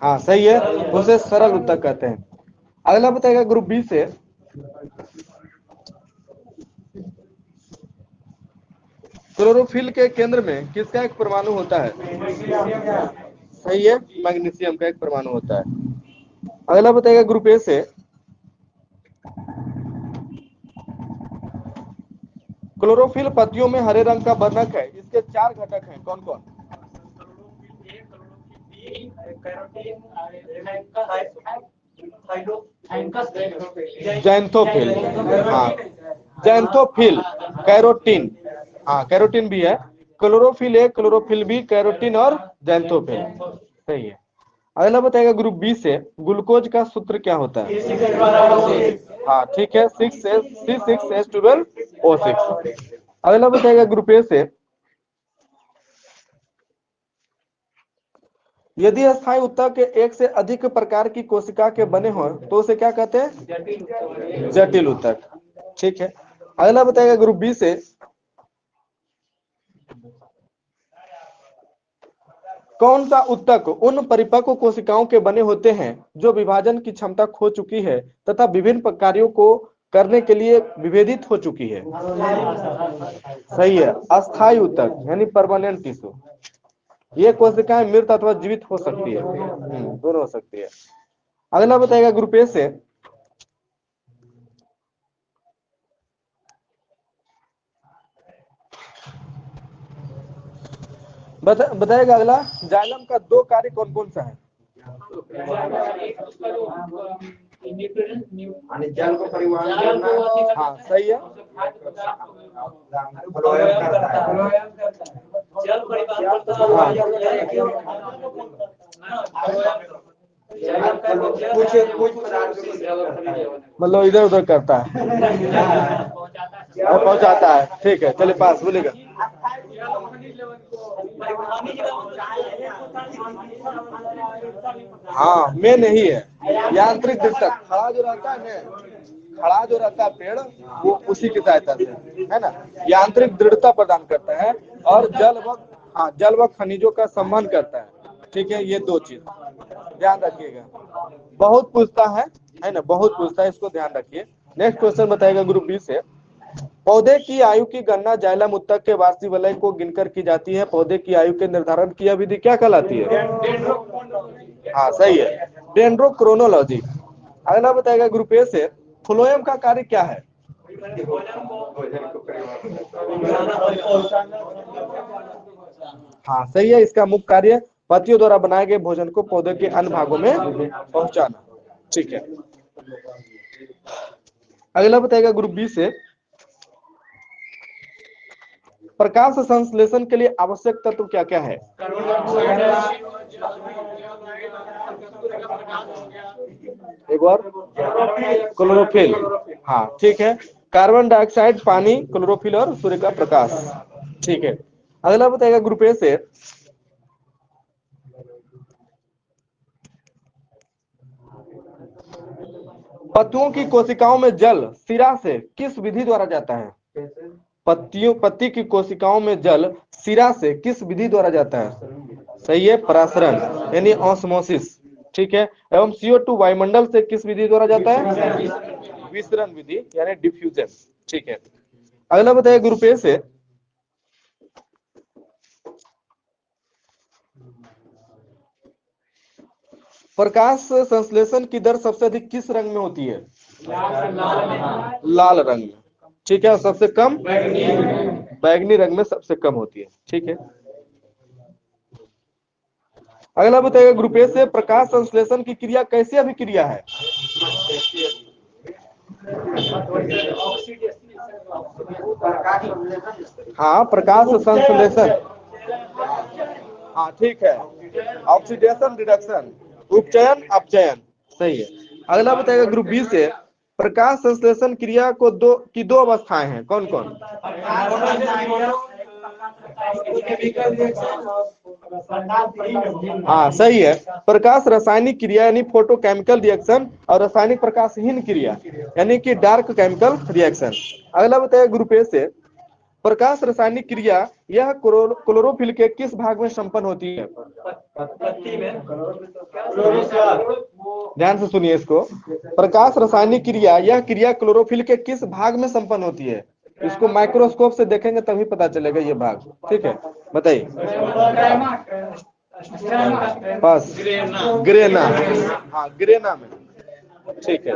हाँ सही है, उसे सरल उत्तक कहते हैं। अगला बताएगा ग्रुप बी से, क्लोरोफिल के केंद्र में किसका एक परमाणु होता है? सही है, मैग्नीशियम का एक परमाणु होता है। अगला बताएगा ग्रुप ए से, क्लोरोफिल पत्तियों में हरे रंग का वर्णक है, इसके 4 घटक हैं, कौन कौन? जैंथोफिल, हाँ जैंथोफिल, कैरोटीन, हाँ कैरोटीन भी है, chlorophyll A, chlorophyll B, carotene और जैंथोफिल। सही है। अगला बताएगा ग्रुप बी से, ग्लूकोज का सूत्र क्या होता है? हाँ ठीक है, 6C6H12O6। अगला बताएगा ग्रुप ए से, यदि अस्थायी उत्तक एक से अधिक प्रकार की कोशिका के बने हो तो उसे क्या कहते हैं? जटिल उत्तक। ठीक है। अगला बताएगा ग्रुप बी से, कौन सा उत्तक उन परिपक्व कोशिकाओं के बने होते हैं जो विभाजन की क्षमता खो चुकी है तथा विभिन्न कार्यों को करने के लिए विभेदित हो चुकी है? सही है, अस्थायी उत्तक यानी परमानेंट टिश्यू। ये कोशिकाएं मृत अथवा जीवित हो सकती है, दोनों हो सकती है। अगला बताएगा ग्रुप ए से, बताएगा अगला, जाइलम का 2 कार्य कौन कौन सा है? जल को परिवहन करना, हाँ सही है, मतलब इधर उधर करता है, पहुंचाता है। ठीक है, चलिए पास बोलेगा। हाँ में नहीं है, यांत्रिक दृढ़ता, खड़ा जो रहता है ना, खड़ा जो रहता है पेड़, वो उसी की सहायता से, है ना, यांत्रिक दृढ़ता प्रदान करता है और जल व खनिजों का संबंध करता है। ठीक है, ये 2 चीज ध्यान रखिएगा, बहुत पूछता है ना, बहुत पूछता है, इसको ध्यान रखिए। नेक्स्ट क्वेश्चन बताएगा ग्रुप बी से, पौधे की आयु की गणना जाइलम उत्तक के वार्षिक वलय को गिनकर की जाती है। पौधे की आयु के निर्धारण की यह विधि क्या कहलाती है? हाँ सही है, डेंड्रोक्रोनोलॉजी। अगला बताएगा ग्रुप ए से, फ्लोएम का कार्य क्या है? हाँ सही है। इसका मुख्य कार्य पत्तियों द्वारा बनाए गए भोजन को पौधे के अन्य भागों में पहुंचाना। ठीक है, अगला बताएगा ग्रुप बी से, प्रकाश संश्लेषण के लिए आवश्यक तत्व क्या क्या है? एक बार, क्लोरोफिल। हाँ ठीक है, कार्बन डाइऑक्साइड, पानी, क्लोरोफिल और सूर्य का प्रकाश। ठीक है, अगला बताएगा ग्रुप ए से, पत्तियों की कोशिकाओं में जल सिरा से किस विधि द्वारा जाता है? पत्ती की कोशिकाओं में जल सिरा से किस विधि द्वारा जाता है? सही है, परासरण यानी ऑस्मोसिस। ठीक है, एवं CO2 वायुमंडल से किस विधि द्वारा जाता है? विसरण विधि यानी डिफ्यूजन। ठीक है, अगला बताइए ग्रुप ए से, प्रकाश संश्लेषण की दर सबसे अधिक किस रंग में होती है? लाल रंग में। ठीक है, सबसे कम बैगनी रंग में सबसे कम होती है। ठीक है, अगला बताइएगा ग्रुप ए से, प्रकाश संश्लेषण की क्रिया कैसी अभिक्रिया है? हाँ, प्रकाश संश्लेषण। हाँ ठीक है, ऑक्सीडेशन रिडक्शन, उपचयन अपचयन। सही है, अगला बताएगा ग्रुप बी से, प्रकाश संश्लेषण क्रिया को दो अवस्थाएं हैं, कौन कौन? हाँ सही है, प्रकाश रासायनिक क्रिया यानी फोटोकेमिकल रिएक्शन और रासायनिक प्रकाशहीन क्रिया यानी कि डार्क केमिकल रिएक्शन। अगला बताइए ग्रुप ए से, प्रकाश रासायनिक क्रिया यह क्लोरोफिल के किस भाग में संपन्न होती है? ध्यान से सुनिए इसको, प्रकाश रासायनिक क्रिया यह क्रिया क्लोरोफिल के किस भाग में संपन्न होती है? इसको माइक्रोस्कोप से देखेंगे तभी पता चलेगा ये भाग। ठीक है, बताइए। बस ग्रेना। हाँ ग्रेना में। ठीक है,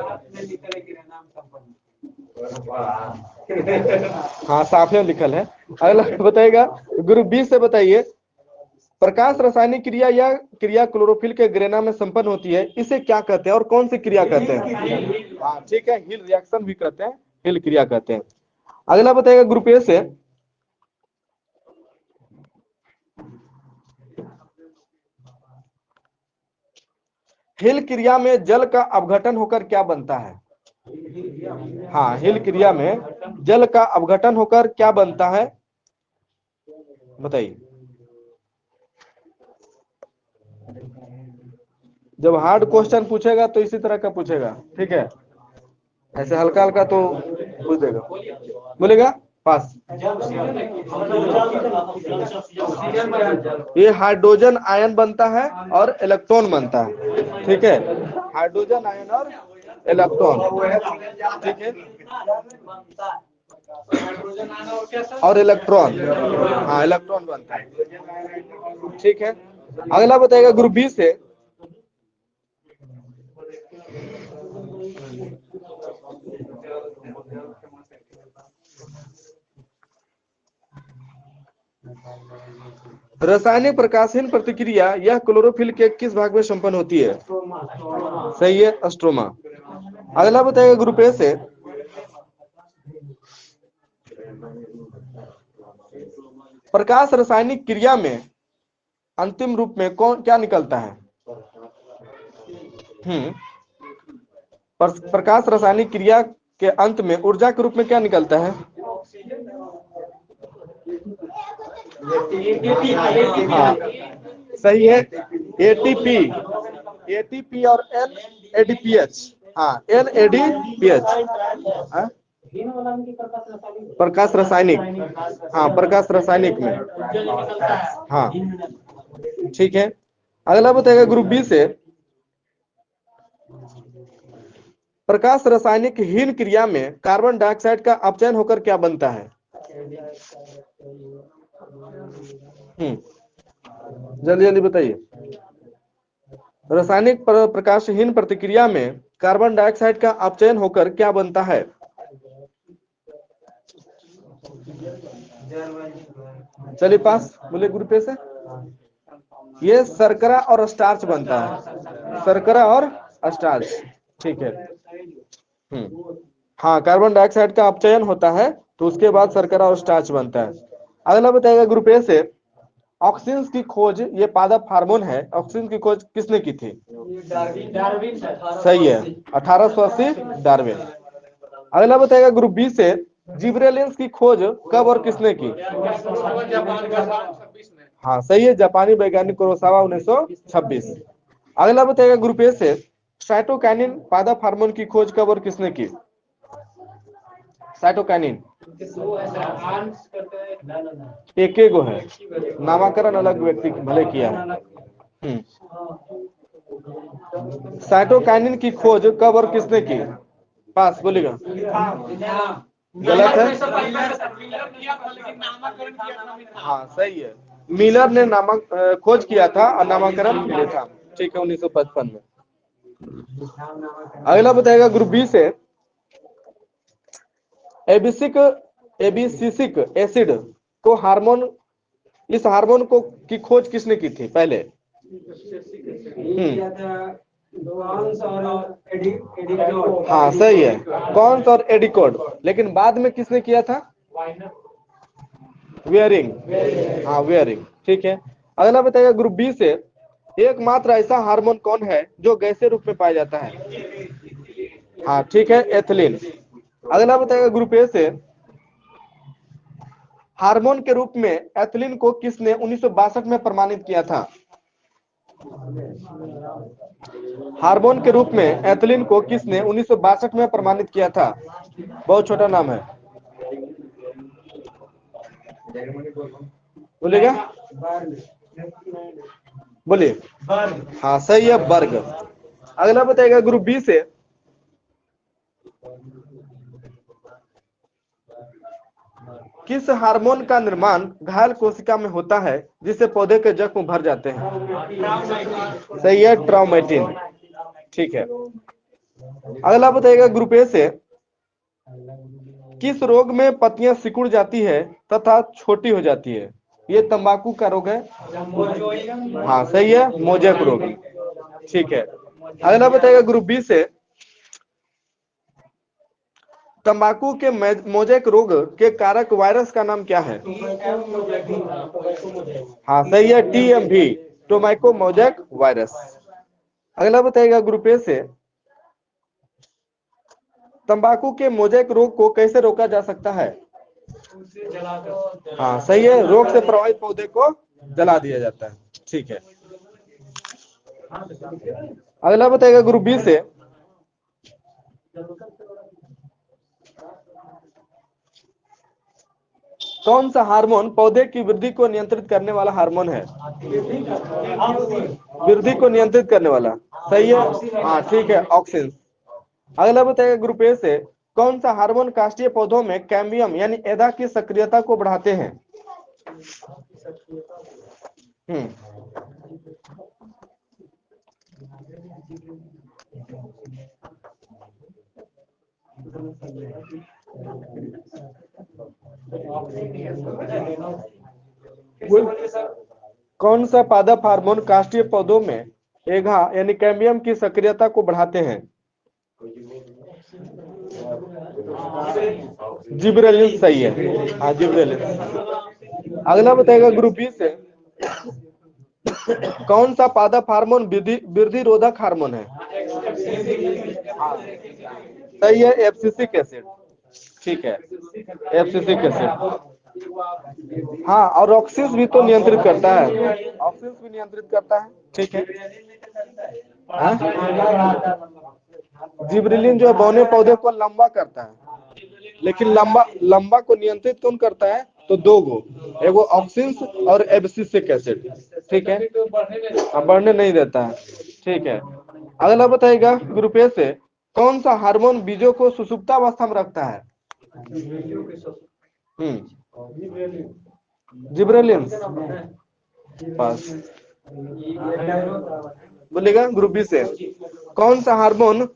हाँ साफे लिखल है। अगला बताइएगा ग्रुप बी से, बताइए प्रकाश रासायनिक क्रिया या क्रिया क्लोरोफिल के ग्रेना में संपन्न होती है, इसे क्या कहते हैं और कौन सी क्रिया कहते हैं? हाँ ठीक है, हिल रिएक्शन भी कहते हैं, हिल क्रिया कहते हैं। अगला बताइएगा ग्रुप ए से, हिल क्रिया में जल का अपघटन होकर क्या बनता है? हाँ, हिल क्रिया में जल का अपघटन होकर क्या बनता है, बताइए। जब हार्ड क्वेश्चन पूछेगा तो इसी तरह का पूछेगा। ठीक है, ऐसे हल्का हल्का तो पूछ देगा, बोलेगा पास। ये हाइड्रोजन आयन बनता है और इलेक्ट्रॉन बनता है। ठीक है, हाइड्रोजन आयन और इलेक्ट्रॉन। ठीक है, और इलेक्ट्रॉन, हाँ इलेक्ट्रॉन बनता है। ठीक है, अगला बताएगा ग्रुप बी से, रासायनिक प्रकाशहीन प्रतिक्रिया यह क्लोरोफिल के किस भाग में संपन्न होती है? सही है, स्ट्रोमा। अगला बताएगा ग्रुप ए से, प्रकाश रासायनिक क्रिया में अंतिम रूप में क्या निकलता है? प्रकाश रासायनिक क्रिया के अंत में ऊर्जा के रूप में क्या निकलता है? हाँ सही है, एटीपी और NADPH। हाँ NADPH। प्रकाश रासायनिक, हाँ प्रकाश रासायनिक में। हाँ ठीक है, अगला बताएगा ग्रुप बी से, प्रकाश रासायनिक हीन क्रिया में कार्बन डाइऑक्साइड का अपचयन होकर क्या बनता है? जल्दी जल्दी बताइए। रासायनिक प्रकाशहीन प्रतिक्रिया में कार्बन डाइऑक्साइड का अपचयन होकर क्या बनता है? चलिए पास, बोले ग्रुप ए से। ये शर्करा और स्टार्च बनता है, शर्करा और स्टार्च। ठीक है। हाँ, कार्बन डाइऑक्साइड का अपचयन होता है तो उसके बाद शर्करा और स्टार्च बनता है। अगला बताएगा ग्रुप ए से, ऑक्सीजन की खोज, ये पादप हार्मोन है, ऑक्सीजन की खोज किसने की थी? डार्विन। सही है, 1880 डार्विन। अगला बताएगा ग्रुप बी से, जिब्रेलिन्स की खोज कब और किसने की? हाँ सही है, जापानी वैज्ञानिक कुरोसावा 1926। अगला बताएगा ग्रुप ए से, साइटोकाइनिन पादप हार्मोन की खोज कब और किसने की? साइटोकाइनिन एक गो है, नामकरण अलग व्यक्ति भले किया है। साइटोकाइनिन की खोज कब और किसने की? पास बोलेगा। गलत है। हाँ सही है, मिलर ने नामक खोज किया था और नामकरण किया था। ठीक है, 1955 में। अगला बताएगा ग्रुप बी से, एबिसिसिक एसिड को हार्मोन, इस हार्मोन को की खोज किसने की थी पहले? हाँ सही है, कॉन्स और एडिकोड, लेकिन बाद में किसने किया था? वेयरिंग। हाँ वेयरिंग। ठीक है। अगला बताइएगा ग्रुप बी से, एकमात्र ऐसा हार्मोन कौन है जो गैसीय रूप में पाया जाता है? हाँ ठीक है, एथिलीन। अगला बताइएगा ग्रुप ए से, हार्मोन के रूप में एथिलीन को किसने 1962 में प्रमाणित किया था? हार्मोन के रूप में एथिलीन को किसने 1962 में प्रमाणित किया था? बहुत छोटा नाम है, बोलेगा। बोलिए। हाँ सही है, बर्ग। अगला बताएगा ग्रुप बी से, किस हार्मोन का निर्माण घायल कोशिका में होता है जिससे पौधे के जख्म भर जाते हैं? सही है, ट्राउमेटिन। ठीक है। अगला बताइएगा ग्रुप ए से, किस रोग में पत्तियां सिकुड़ जाती है तथा छोटी हो जाती है? ये तंबाकू का रोग है। हाँ सही है, मोजेक रोग। ठीक है। अगला बताइएगा ग्रुप बी से, तंबाकू के मोजेक रोग के कारक वायरस का नाम क्या है? हाँ सही है, TMV, टोबैको मोजेक वायरस। अगला बताइएगा ग्रुप ए से, तंबाकू के मोजेक रोग को कैसे रोका जा सकता है? हाँ सही है, रोग से प्रभावित पौधे को जला दिया जाता है। ठीक है। अगला बताइएगा ग्रुप बी से, कौन सा हार्मोन पौधे की वृद्धि को नियंत्रित करने वाला हार्मोन है? वृद्धि को नियंत्रित करने वाला, सही है। हाँ ठीक है, ऑक्सिन। अगला बताइएगा ग्रुप ए से, कौन सा हार्मोन काष्ठीय पौधों में कैम्बियम यानी एदा की सक्रियता को बढ़ाते हैं? कौन सा पादप हार्मोन काष्ठीय पौधों में एगा यानी कैम्बियम की सक्रियता को बढ़ाते हैं? जिब्रेलिन सही है। हाँ जिब्रेलिन। अगला बताएगा ग्रुप बी से, कौन सा पादप हार्मोन वृद्धि रोधक हार्मोन है? सही है, एब्सिसिक एसिड। ठीक है, एब्सिसिक एसिड। हाँ, और ऑक्सिस भी तो नियंत्रित करता है, ऑक्सिस भी नियंत्रित करता है। ठीक है। जिब्रेलिन जो है बौने पौधे को लंबा करता है, लेकिन लंबा लंबा को नियंत्रित कौन करता है? तो दो गो, एगो ऑक्सिन्स और एब्सिसिक एसिड। ठीक है, बढ़ने नहीं देता है। ठीक है। अगला बताइएगा ग्रुप ए से, कौन सा हार्मोन बीजों को सुषुप्तावस्था में रखता है? जिब्रेलिन। पास। बोलेगा ग्रुप बी से, कौन सा हार्मोन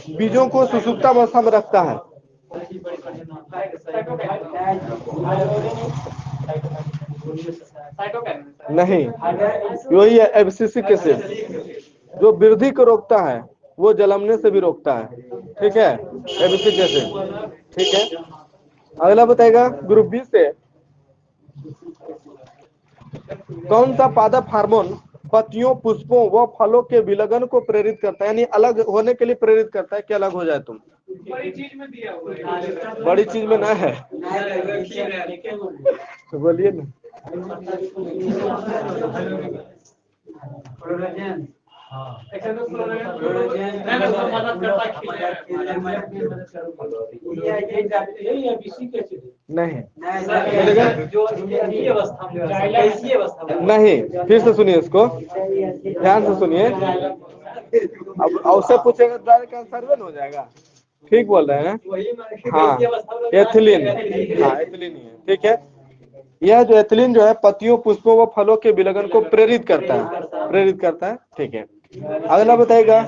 बीजों को सुषुप्तावस्था में रखता है? नहीं, वही है एब्सिसिक एसिड, जो वृद्धि को रोकता है, वो जलमने से भी रोकता है। ठीक है, एब्सिसिक एसिड। ठीक है, अगला बताएगा ग्रुप बी से, कौन सा पादप हार्मोन पत्तियों, पुष्पों व फलों के विलगन को प्रेरित करता है, यानी अलग होने के लिए प्रेरित करता है कि अलग हो जाए तुम। बड़ी चीज में दिया हुआ है, बड़ी चीज में ना है, तो बोलिए ना। नहीं मिलेगा, नहीं, फिर से सुनिए इसको, ध्यान से सुनिए। अब अवसर पूछेगा डायरेक्ट आंसर में हो जाएगा। ठीक बोल रहे हैं, हाँ एथिलीन, हाँ एथिलीन ही है। ठीक है, यह जो एथिलीन जो है पत्तियों, पुष्पों व फलों के विलगन को प्रेरित करता है, प्रेरित करता है। ठीक है, अगला बताइएगा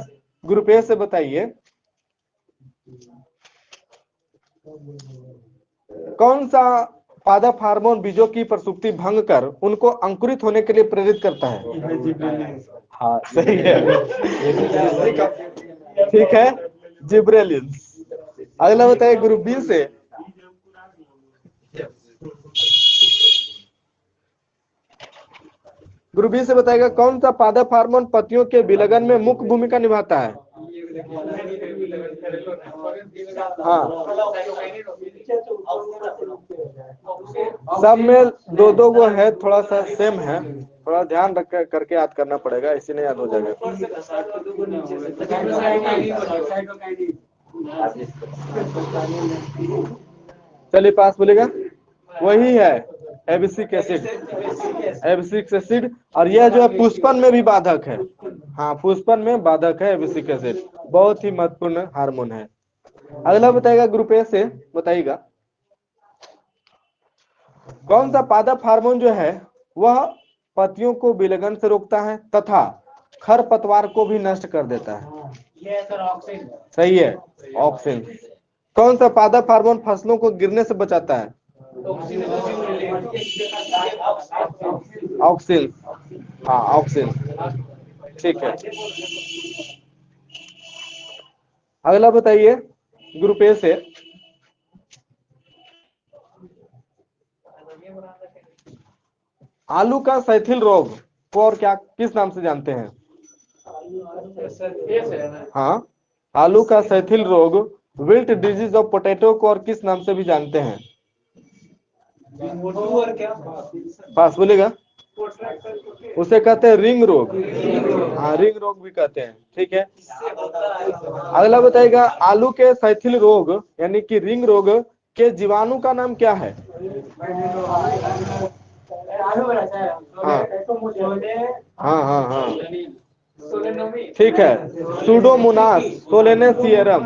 ग्रुप ए से, बताइए कौन सा पादप हार्मोन बीजों की प्रसुप्ति भंग कर उनको अंकुरित होने के लिए प्रेरित करता है। हाँ सही है, ठीक है, जिब्रेलिन। अगला बताइए ग्रुप बी से, ग्रुप बी से बताएगा कौन सा पादप हार्मोन पत्तियों के विलगन में मुख्य भूमिका निभाता है। हाँ, सब में दो दो वो है, थोड़ा सा सेम है, थोड़ा ध्यान रख करके याद करना पड़ेगा, इसी नहीं याद हो जाएगा। चलिए पास बोलेगा, वही है एब्सिसिक एसिड, एब्सिसिक एसिड। और यह जो है पुष्पन में भी बाधक है, हाँ पुष्पन में बाधक है एब्सिसिक एसिड, बहुत ही महत्वपूर्ण हार्मोन है। अगला बताएगा ग्रुप ए से, बताइएगा कौन सा पादप हार्मोन जो है वह पत्तियों को विलगन से रोकता है तथा खरपतवार को भी नष्ट कर देता है। सही है, ऑक्सिन। कौन सा पादप हार्मोन फसलों को गिरने से बचाता है। ऑक्सिन, हाँ ऑक्सिन। ठीक है, अगला बताइए ग्रुप ए से, आलू का सैथिल रोग को और क्या किस नाम से जानते हैं। हाँ, आलू का सैथिल रोग, विल्ट डिजीज ऑफ पोटैटो को और किस नाम से भी जानते हैं। पास बोलेगा, उसे कहते हैं रिंग रोग, हाँ रिंग रोग भी कहते हैं। ठीक है, अगला बताइएगा आलू के सैथिल रोग यानी कि रिंग रोग के जीवाणु का नाम क्या है। हाँ हाँ हाँ, ठीक है, सूडोमोनास सोलेनेसियरम,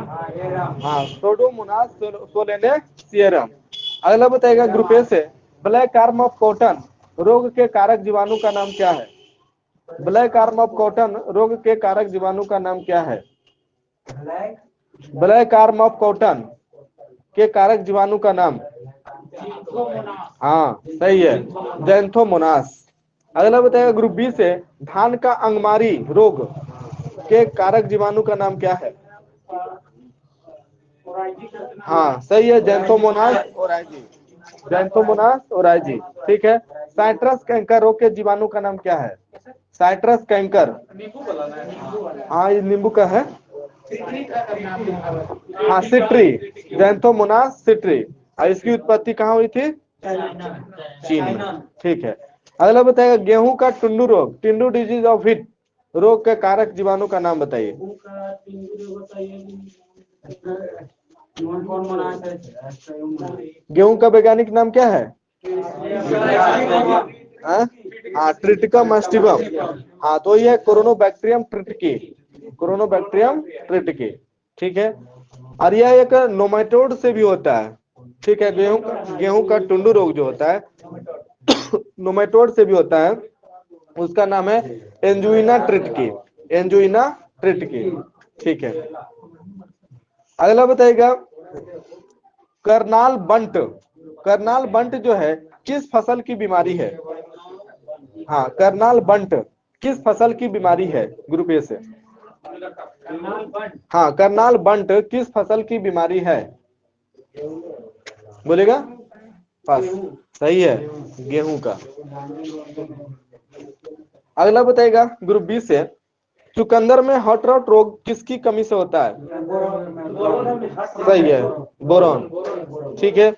हाँ सूडोमोनास सोलेनेसियरम। अगला बताएगा ग्रुप ए से, ब्लैक आर्म ऑफ कॉटन रोग के कारक जीवाणु का नाम क्या है। ब्लैक आर्म ऑफ कॉटन रोग के कारक जीवाणु का नाम क्या है। ब्लैक आर्म ऑफ कॉटन के कारक जीवाणु का नाम, हाँ सही है, जैंथोमोनास। अगला बताएगा ग्रुप बी से, धान का अंगमारी रोग के कारक जीवाणु का नाम क्या है। हाँ सही है, जैंथोमोनास ओराइजी, जैंथोमोनास ओराइजी। ठीक है, साइट्रस कैंकर रोग के जीवाणु का नाम क्या है। साइट्रस कैंकर, हाँ ये नींबू का है, हाँ सिट्री, जैंथोमोनास सिट्री। और इसकी उत्पत्ति कहाँ हुई थी, चीन में। ठीक है, अगला बताएगा गेहूं का टुंडू रोग, टिंडू डिजीज ऑफ व्हीट रोग के कारक जीवाणु का नाम बताइए। गेहूं का वैज्ञानिक नाम क्या है। हाँ ट्रिटिकम एस्टिवम, हाँ तो ये कोरोनोबैक्टीरियम ट्रिटिकी, कोरोनोबैक्टीरियम ट्रिटिकी। ठीक है, और यह एक नोमेटोड से भी होता है। ठीक है, गेहूं का टुंडू रोग जो होता है नोमेटोड से भी होता है, उसका नाम है एंजुइना ट्रिटिकी, एंजुइना ट्रिटिकी। ठीक है, अगला बताइएगा करनाल बंट, करनाल बंट जो है किस फसल की बीमारी है? हाँ, करनाल बंट किस फसल की बीमारी है? ग्रुप ए से। हाँ, करनाल बंट किस फसल की बीमारी है? बोलेगा? पास। सही है, गेहूं का। अगला बताएगा ग्रुप बी से, चुकंदर में हॉट रॉट रोग किसकी कमी से होता है? सही है, बोरॉन। ठीक है।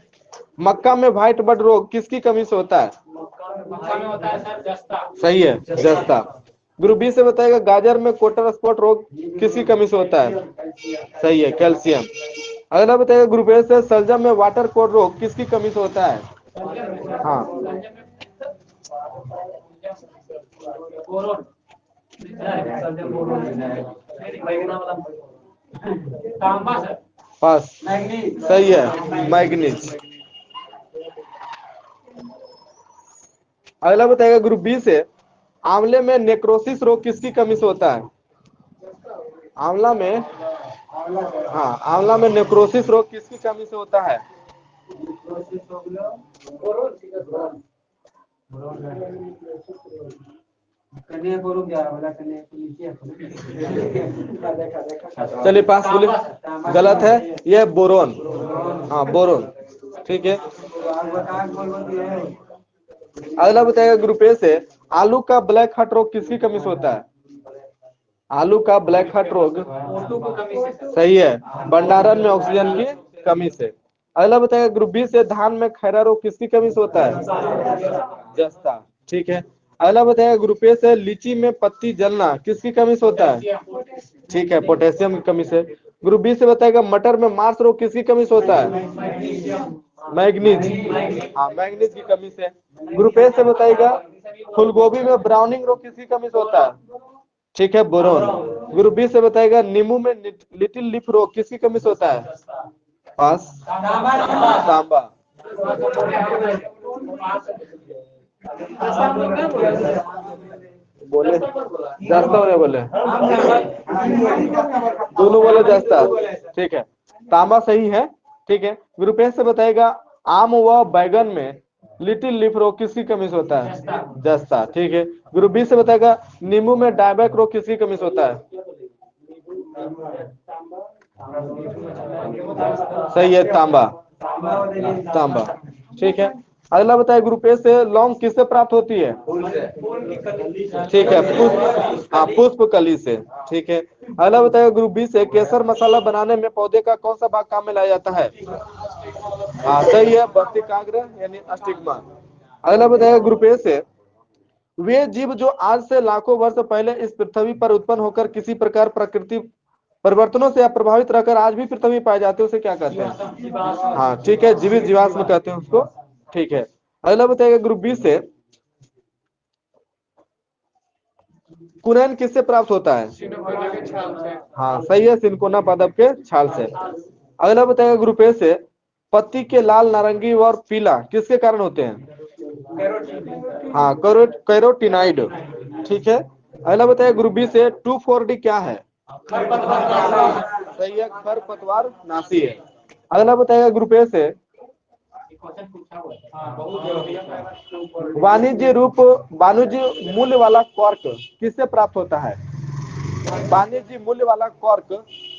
मक्का में व्हाइट बड रोग किसकी कमी से होता है? सही है, जस्ता। ग्रुप बी से बताएगा गाजर में कोटर स्पॉट रोग किसकी कमी से होता है? सही है, कैल्शियम। अगला बताएगा ग्रुप ए से, शलजम में वाटर कोट रोग किसकी कमी से होता है? हाँ, पास। सही है, मैग्नीज। अगला बताएगा ग्रुप बी से, आंवले में नेक्रोसिस रोग किसकी कमी से होता है? आंवला में, हाँ, आंवला में नेक्रोसिस रोग किसकी कमी से होता है? चलिए पास बोले। गलत है, यह बोरोन। हाँ, बोरोन। ठीक है। अगला बताएगा ग्रुप ए से, आलू का ब्लैक हट रोग किसकी कमी से होता है? आलू का ब्लैक हट रोग, सही है, भंडारण में ऑक्सीजन की कमी से। अगला बताएगा ग्रुप बी से, धान में खैरा रोग किसकी कमी से होता है? जस्ता। ठीक है। अगला बताएगा ग्रुप ए से, लीची में पत्ती जलना किसकी कमी से होता है? ठीक है, पोटेशियम की कमी से। ग्रुप बी से बताएगा मटर में मार्स रोग किसकी कमी से होता है? मैग्नीज। हाँ, मैग्नीज की कमी से। ग्रुप ए से बताएगा फूलगोभी में ब्राउनिंग रोग किसकी कमी से होता है? ठीक है, बोरोन। ग्रुप बी से बताएगा नींबू में लिटिल लीफ रोग किसकी कमी से होता है? पास। तांबा। बोले जस्ता होने बोले, दोनों बोले जस्ता। ठीक है, तांबा सही है। ठीक है। ग्रुप ए से बताएगा आम व बैगन में लिटिल लीफ रोग किसकी कमी से होता है? जस्ता। ठीक है। ग्रुप बी से बताएगा नींबू में डायबैक रोग किसकी कमी से होता है? सही है, तांबा। तांबा। ठीक है। अगला बताए ग्रुप ए से, लौंग किससे प्राप्त होती है? ठीक है, पुष्प, हाँ, पुष्प कली से। ठीक है। अगला बताएगा ग्रुप बी से, केसर मसाला बनाने में पौधे का कौन सा भाग काम में लाया जाता है? हाँ, सही है, बस्तिकाग्र यानी अस्टिग्मा। अगला बताएगा ग्रुप ए से, वे जीव जो आज से लाखों वर्ष पहले इस पृथ्वी पर उत्पन्न होकर किसी प्रकार प्रकृति परिवर्तनों से प्रभावित रहकर आज भी पृथ्वी पाए जाते हैं, उसे क्या कहते हैं? हाँ, ठीक है, जीवित जीवाश्म कहते हैं उसको। ठीक है। अगला बताएगा ग्रुप बी से, कुनैन किससे प्राप्त होता है? हाँ, सही है, सिनकोना पादप के छाल से। अगला बताएगा ग्रुप ए से, पत्ती के लाल, नारंगी और पीला किसके कारण होते हैं? हाँ, कैरोटीनाइड। ठीक है। अगला बताएगा ग्रुप बी से, 2,4-D क्या है? सही है, खरपतवार नाशी है। अगला बताएगा ग्रुप ए से, वाणिज्य मूल्य वाला कॉर्क किससे प्राप्त होता है? वाणिज्य मूल्य वाला कॉर्क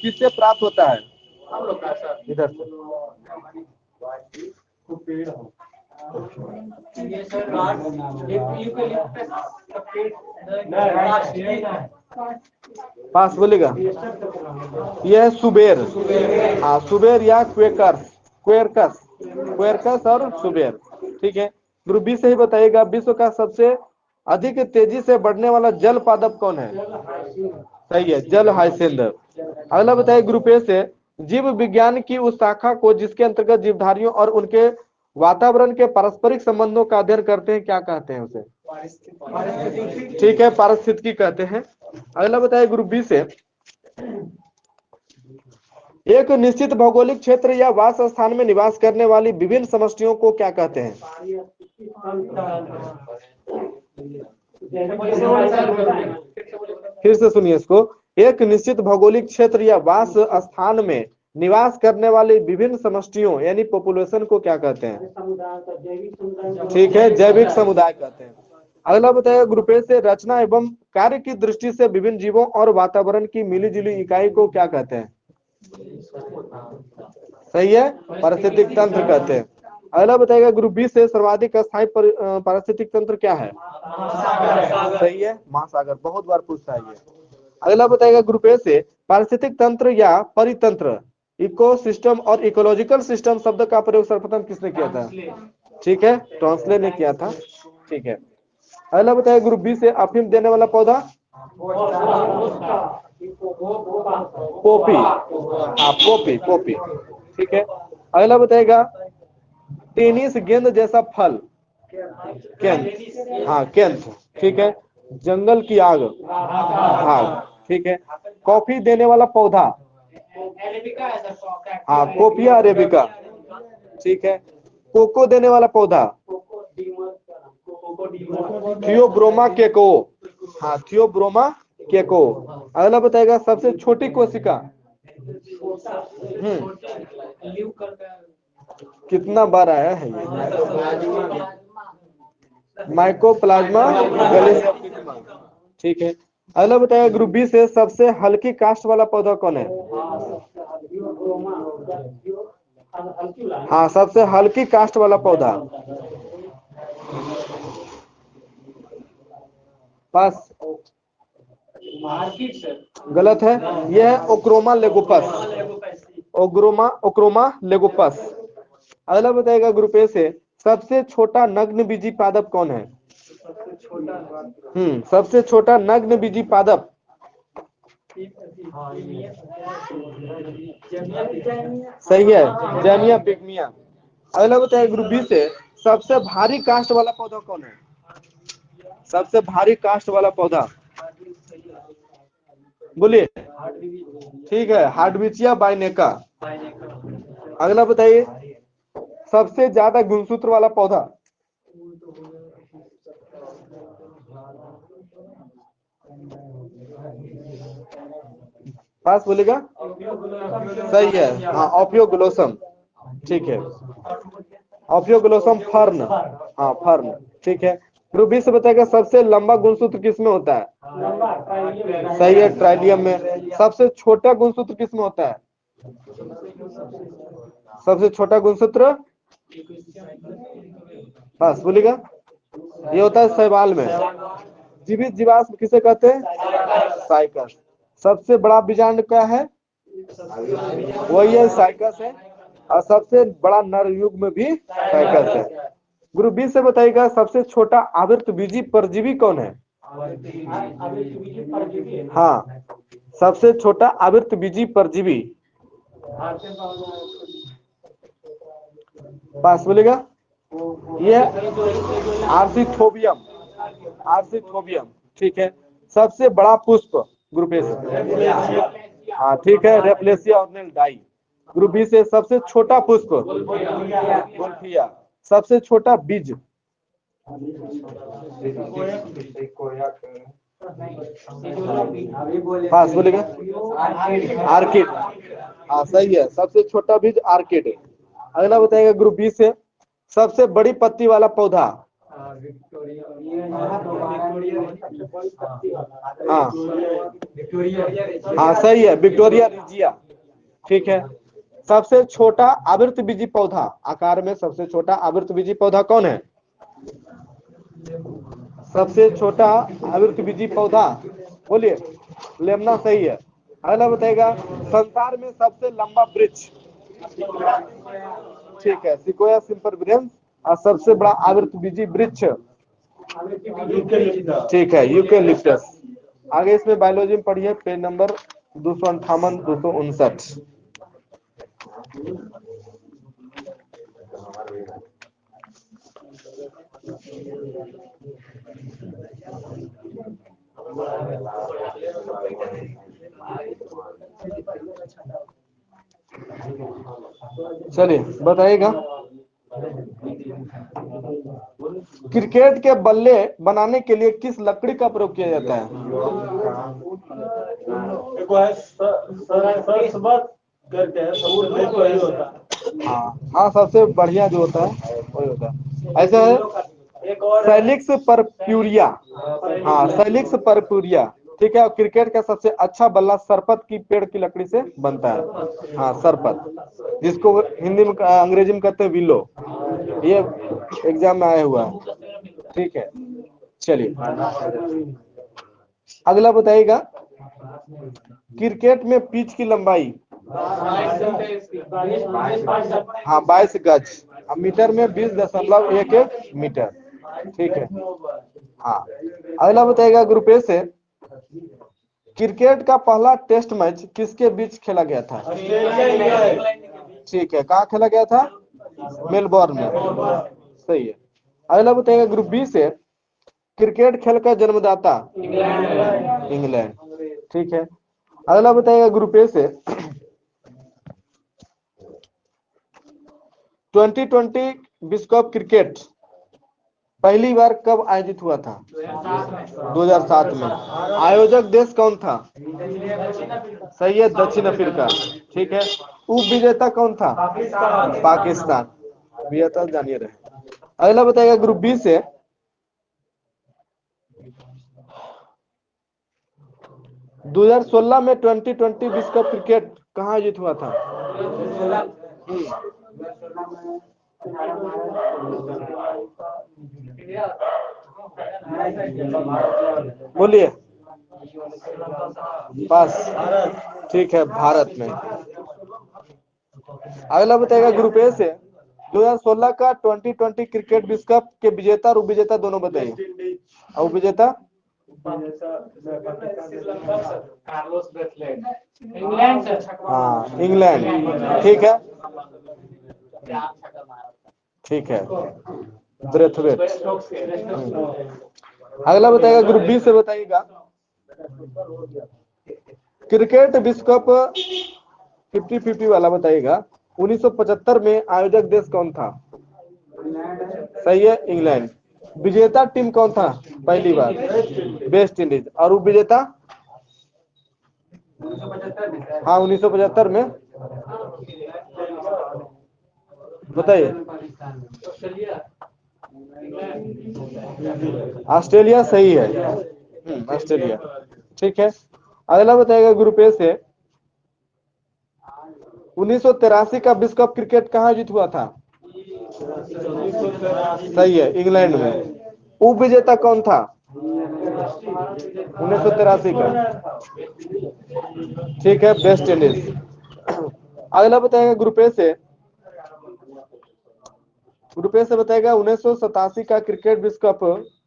किससे प्राप्त होता है? इधर से। पास बोलेगा? यह सुबेर। हाँ, सुबेर या क्वेकर्स, क्वेरकस, क्वेरकस और सुबेर। ठीक है। ग्रुप बी से ही बताइएगा, विश्व का सबसे अधिक तेजी से बढ़ने वाला जल पादप कौन है? सही है, जल हाइसिंथ। अगला बताइए ग्रुप ए से, जीव विज्ञान की उस शाखा को जिसके अंतर्गत जीवधारियों और उनके वातावरण के पारस्परिक संबंधों का अध्ययन करते हैं, क्या कहते हैं उसे? ठीक है, पारिस्थितिकी कहते हैं। अगला बताइए ग्रुप बी से, एक निश्चित भौगोलिक क्षेत्र या वास स्थान में निवास करने वाली विभिन्न समष्टियों को क्या कहते हैं? फिर से सुनिए इसको, एक निश्चित भौगोलिक क्षेत्र या वास स्थान में निवास करने वाली विभिन्न समष्टियों यानी पॉपुलेशन को क्या कहते हैं? समुदाय का जैविक समुदाय। ठीक है, जैविक समुदाय कहते हैं। अगला बताइए, ग्रुप ए से रचना एवं कार्य की दृष्टि से विभिन्न जीवों और वातावरण की मिलीजुली इकाई को क्या कहते हैं? सही है, पारिस्थितिक तंत्र कहते हैं। अगला बताइएगा, ग्रुप बी से सर्वाधिक स्थायी पारिस्थितिक तंत्र क्या है? सही है, महासागर। बहुत बार पूछता है ये। अगला बताइएगा, ग्रुप ए से पारिस्थितिक तंत्र या परितंत्र, इकोसिस्टम और इकोलॉजिकल सिस्टम शब्द का प्रयोग सर्वप्रथम किसने किया था? ठीक है, ट्रांसले ने किया था। ठीक है। अगला बताइए, ग्रुप बी से अफीम देने वाला पौधा? पोपी। हाँ, पोपी पोपी। ठीक है। अगला बताएगा, टेनिस गेंद जैसा फल? केंथ। हाँ, केंथ। ठीक है। जंगल की आग? हाँ, ठीक है। कॉफी देने वाला पौधा? हाँ, कोपिया अरेबिका। ठीक है। कोको देने वाला पौधा? थियोब्रोमा केको। हाँ, थियोब्रोमा केको। अगला बताएगा, सबसे छोटी कोशिका? कितना बार आया है ये? माइकोप्लाज्मा गैलिसियम। ठीक है। अगला बताएगा, ग्रुप बी से सबसे हल्की कास्ट वाला पौधा कौन है? हाँ, सबसे हल्की कास्ट वाला पौधा? पास। गलत है, यह है ओक्रोमा लेगोपस। ओक्रोमा लेगोपस। अगला बताएगा, ग्रुप ए से सबसे छोटा नग्न बीजी पादप कौन है? सबसे छोटा नग्न बीजी पादप? सही है, जैमिया पिग्मिया। अगला बताएगा, ग्रुप बी से सबसे भारी कास्ट वाला पौधा कौन है? सबसे भारी कास्ट वाला पौधा बोलिए। ठीक है, हार्डविचिया बाइनेका। अगला बताइए, सबसे ज्यादा गुणसूत्र वाला पौधा? पास बोलेगा। सही है, हाँ, ओपियोग्लोसम। ठीक है, ओपियोग्लोसम फर्न। हाँ, फर्न। ठीक है। ग्रुप बी से बताएगा, सबसे लंबा गुणसूत्र किसमें होता है? सही है, ट्राइलियम में। सबसे छोटा गुणसूत्र किसमें होता है? सबसे छोटा गुणसूत्र? बस बोलिएगा। ये होता है शैवाल में। जीवित जीवाश्म किसे कहते हैं? साइकस। सबसे बड़ा बीजांड क्या है? वही है, साइकस है। और सबसे बड़ा नर युग्म भी साइकस है। ग्रुप बी से बताइएगा, सबसे छोटा आवृत्त बीजी परजीवी कौन है? हाँ, सबसे छोटा आवृत्त बीजी परजीवी? पास बोलेगा। ये आर्थिथोबियम। आर्थिथोबियम। ठीक है। सबसे बड़ा पुष्प ग्रुप ए से? हाँ, ठीक है, रेफलेसिया ऑर्नेल डाई। ग्रुप बी से सबसे छोटा पुष्प? गोल्फिया। सबसे छोटा बीज? पास बोलेगा। आर्किड। हाँ, सही है, सबसे छोटा बीज आर्किड। अगला बताएगा, ग्रुप बी से सबसे बड़ी पत्ती वाला पौधा? हाँ हाँ, सही है, विक्टोरिया रिजिया। ठीक है। सबसे छोटा आवृत्त बीजी पौधा, आकार में सबसे छोटा आवृत्त बीजी पौधा कौन है? सबसे छोटा आवृत्त बीजी पौधा बोलिए। लेमना। सही है। अगला बताएगा, संसार में सबसे लंबा वृक्ष? ठीक है, सिकोया सिम्परबिरन्स। और सबसे बड़ा आवृत्त बीजी वृक्ष? ठीक है, यूकेलिप्टस। आगे इसमें बायोलॉजी में पढ़िए, पेज नंबर 258 259। चलिए बताइएगा, क्रिकेट के बल्ले बनाने के लिए किस लकड़ी का प्रयोग किया जाता है? करके सबसे वही होता है। हाँ हाँ, सबसे बढ़िया जो होता है वही होता है। ऐसा है एक और सैलिक्स परप्यूरिया। हाँ, सैलिक्स परप्यूरिया, ठीक है। और क्रिकेट का सबसे अच्छा बल्ला सरपत की पेड़ की लकड़ी से बनता है। हाँ, सरपत, जिसको हिंदी में अंग्रेजी में कहते हैं विलो। ये एग्जाम में आया हुआ है, ठीक है। चलिए अगला बताइएगा, क्रिकेट में पिच की लंबाई। हाँ, 22 गज। अब मीटर में 20.11 मीटर, ठीक है। हाँ, अगला बताइएगा ग्रुप ए से, क्रिकेट का पहला टेस्ट मैच किसके बीच खेला गया था। ठीक है, कहाँ खेला गया था, मेलबोर्न में, सही है। अगला बताइएगा ग्रुप बी से, क्रिकेट खेल का जन्मदाता इंग्लैंड, ठीक है। अगला बताइएगा ग्रुप ए से, 2020 विश्व कप क्रिकेट पहली बार कब आयोजित हुआ था। 2007 में। आयोजक देश कौन था। सही है, दक्षिण अफ्रीका, ठीक है। उप विजेता कौन था, पाकिस्तान। विजेता जानिए रहे। अगला बताइएगा ग्रुप बी से, 2016 में 2020 विश्व कप क्रिकेट कहाँ आयोजित हुआ था। बोलिए, पास, ठीक है, भारत में। अगला बताएगा ग्रुप ए से, 2016 का 2020 क्रिकेट विश्व कप के विजेता और उप विजेता दोनों बताइए। और उप विजेता इंग्लैंड से। हाँ, इंग्लैंड, ठीक है, ठीक है, ब्रेथवेट। अगला बताएगा ग्रुप बी से, बताइएगा क्रिकेट विश्व कप 50-50 वाला बताइएगा, 1975 में आयोजक देश कौन था। सही है, इंग्लैंड। विजेता टीम कौन था पहली बार, वेस्ट इंडीज। और उप विजेता, हाँ, 1975 में बताइए। ऑस्ट्रेलिया, सही है, ऑस्ट्रेलिया, ठीक है। अगला बताएगा ग्रुप ए से, 1983 का विश्व कप क्रिकेट कहाँ जीत हुआ था। सही है, इंग्लैंड में। उप विजेता कौन था 1983 का, ठीक है, वेस्ट इंडीज। अगला बताएगा ग्रुप ए से, बताएगा 1987 का क्रिकेट विश्व कप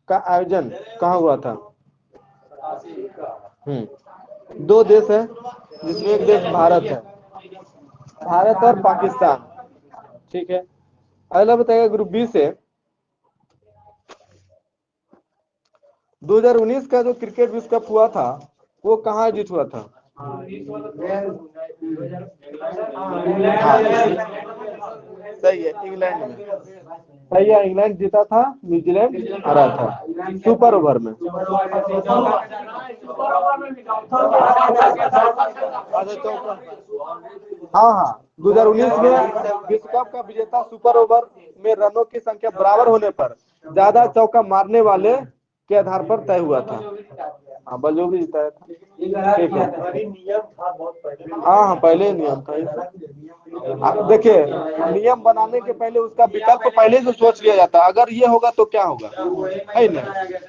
का आयोजन कहाँ हुआ था। दो देश है जिसमें एक देश भारत है, भारत और पाकिस्तान, ठीक है। अगला बताएगा ग्रुप बी से, 2019 का जो क्रिकेट विश्व कप हुआ था वो कहाँ आयोजित हुआ था। सही है, इंग्लैंड में। सही है, इंग्लैंड जीता था, न्यूजीलैंड हारा था सुपर ओवर में। हाँ हाँ, 2019 में विश्व कप का विजेता सुपर ओवर में रनों की संख्या बराबर होने पर ज्यादा चौका मारने वाले के आधार पर तय हुआ था। हाँ, बस जो भी जीता है, ठीक है। हाँ हाँ, पहले नियम था। आप देखिए, नियम बनाने के पहले उसका विकल्प पहले से सोच लिया जाता है, अगर ये होगा तो क्या होगा, है ना।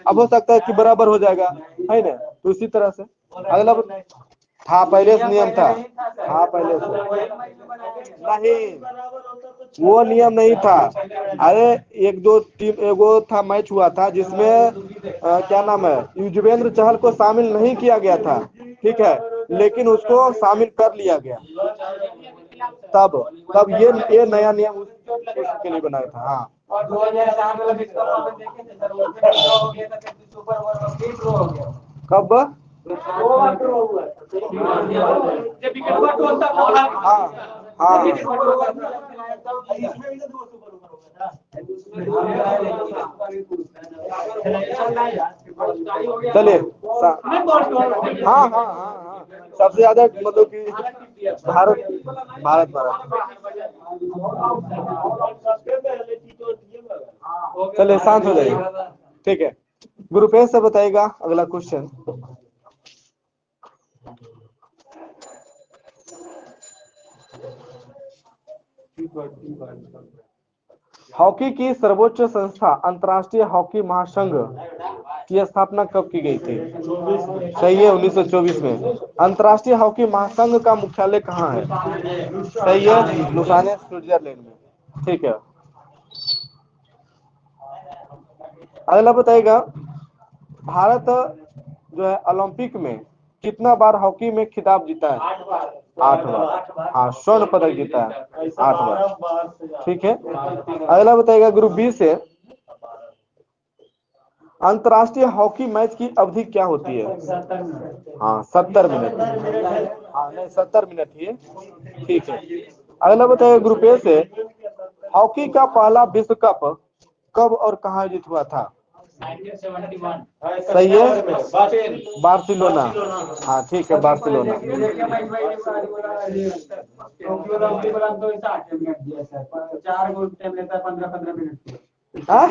अब हो सकता है कि बराबर हो जाएगा, है ना, तो इसी तरह से अगला था, पहले से नियम था। हाँ, पहले से नहीं, वो नियम नहीं था। अरे, एक दो टीम, एगो था मैच हुआ था जिसमें क्या नाम है, युजवेंद्र चहल को शामिल नहीं किया गया था, ठीक है, लेकिन उसको शामिल कर लिया गया। तब ये नया नियम उसके लिए बनाया था। हाँ, कब, हाँ हाँ, चलिए, हाँ हाँ हाँ हाँ, सबसे ज्यादा मतलब कि भारत भारत भारत चलिए शांत हो जाइए, ठीक है। ग्रुप ए से बताइएगा अगला क्वेश्चन। हॉकी की सर्वोच्च संस्था अंतर्राष्ट्रीय हॉकी महासंघ की स्थापना कब की गई थी? सही है, 1924 में। अंतर्राष्ट्रीय हॉकी महासंघ का मुख्यालय कहाँ है? सही है, लुसाने स्विट्जरलैंड में। ठीक है, अगला बताइएगा, भारत जो है ओलंपिक में कितना बार हॉकी में खिताब जीता है? 8 बार। हाँ, स्वर्ण पदक जीता है 8 बार। ठीक है, अगला बताइएगा ग्रुप बी से, अंतर्राष्ट्रीय हॉकी मैच की अवधि क्या होती है? हाँ, 70 मिनट। हाँ नहीं, 70 मिनट ही है। ठीक है, अगला बताइए ग्रुप ए से, हॉकी का पहला विश्व कप कब और कहाँ आयोजित हुआ था? 1971। सही है, बार्सिलोना। हाँ ठीक है, बार्सिलोना। हाँ?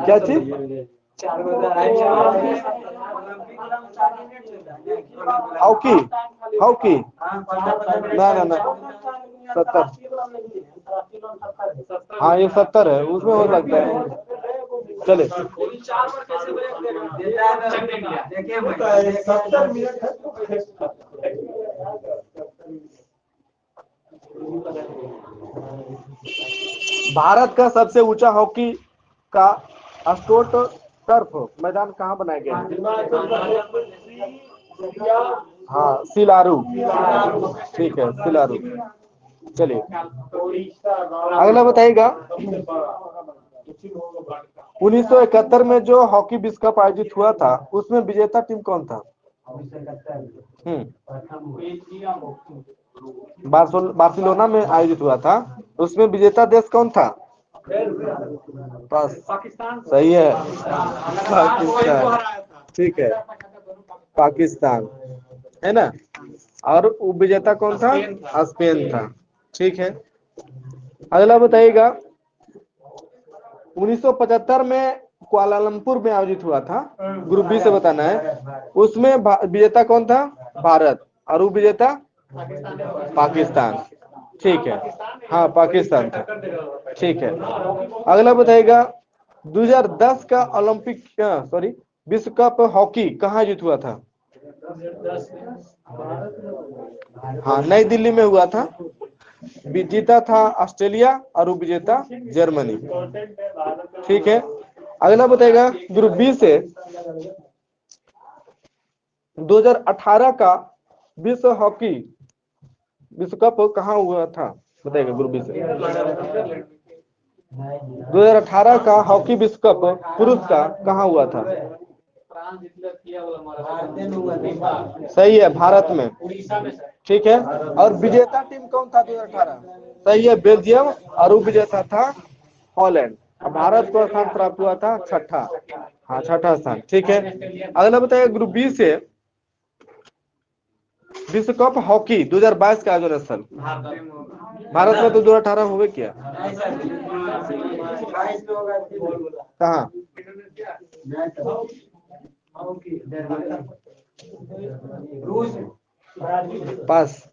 क्या चीज? हॉकी हॉकी ना ना ना, 70। हाँ ये 70 है, उसमें हो सकता है। चले, भारत का सबसे ऊंचा हॉकी का स्ट्रोट टर्फ मैदान कहाँ बनाया गया है? हाँ, सिलारू। ठीक है, सिलारू। चलिए, अगला बताइएगा, 1971 में जो हॉकी विश्व कप आयोजित हुआ था उसमें विजेता टीम कौन था? बार्सिलोना में आयोजित हुआ था, उसमें विजेता देश कौन था? पाकिस्तान। सही है, पाकिस्तान। ठीक है, पाकिस्तान है ना। और विजेता कौन था? स्पेन था। ठीक है, अगला बताइएगा, 1975 में कुआलालंपुर में आयोजित हुआ था, ग्रुप बी से बताना है, उसमें विजेता कौन था? भारत। और वो विजेता पाकिस्तान। ठीक है, हाँ पाकिस्तान था। ठीक है, अगला बताइएगा, 2010 का ओलंपिक सॉरी विश्व कप हॉकी कहाँ आयोजित हुआ था? हाँ, नई दिल्ली में हुआ था। विजेता था ऑस्ट्रेलिया और विजेता जर्मनी। ठीक है, अगला बताएगा ग्रुप बी से, 2018 का विश्व हॉकी विश्व कप कहाँ हुआ था? बताइएगा ग्रुप बी से। 2018 का हॉकी विश्व कप पुरुष का कहाँ हुआ था? सही है, भारत में। ठीक है, और विजेता टीम कौन था 2018? सही है, बेल्जियम। और विजेता था हॉलैंड। भारत को स्थान प्राप्त हुआ था छठा। हाँ, छठा स्थान। ठीक है, अगला बताइए ग्रुप बी से, विश्व कप हॉकी 2022 का आयोजन स्थल भारत में तो 2018 हुए क्या? कहाँ? पास।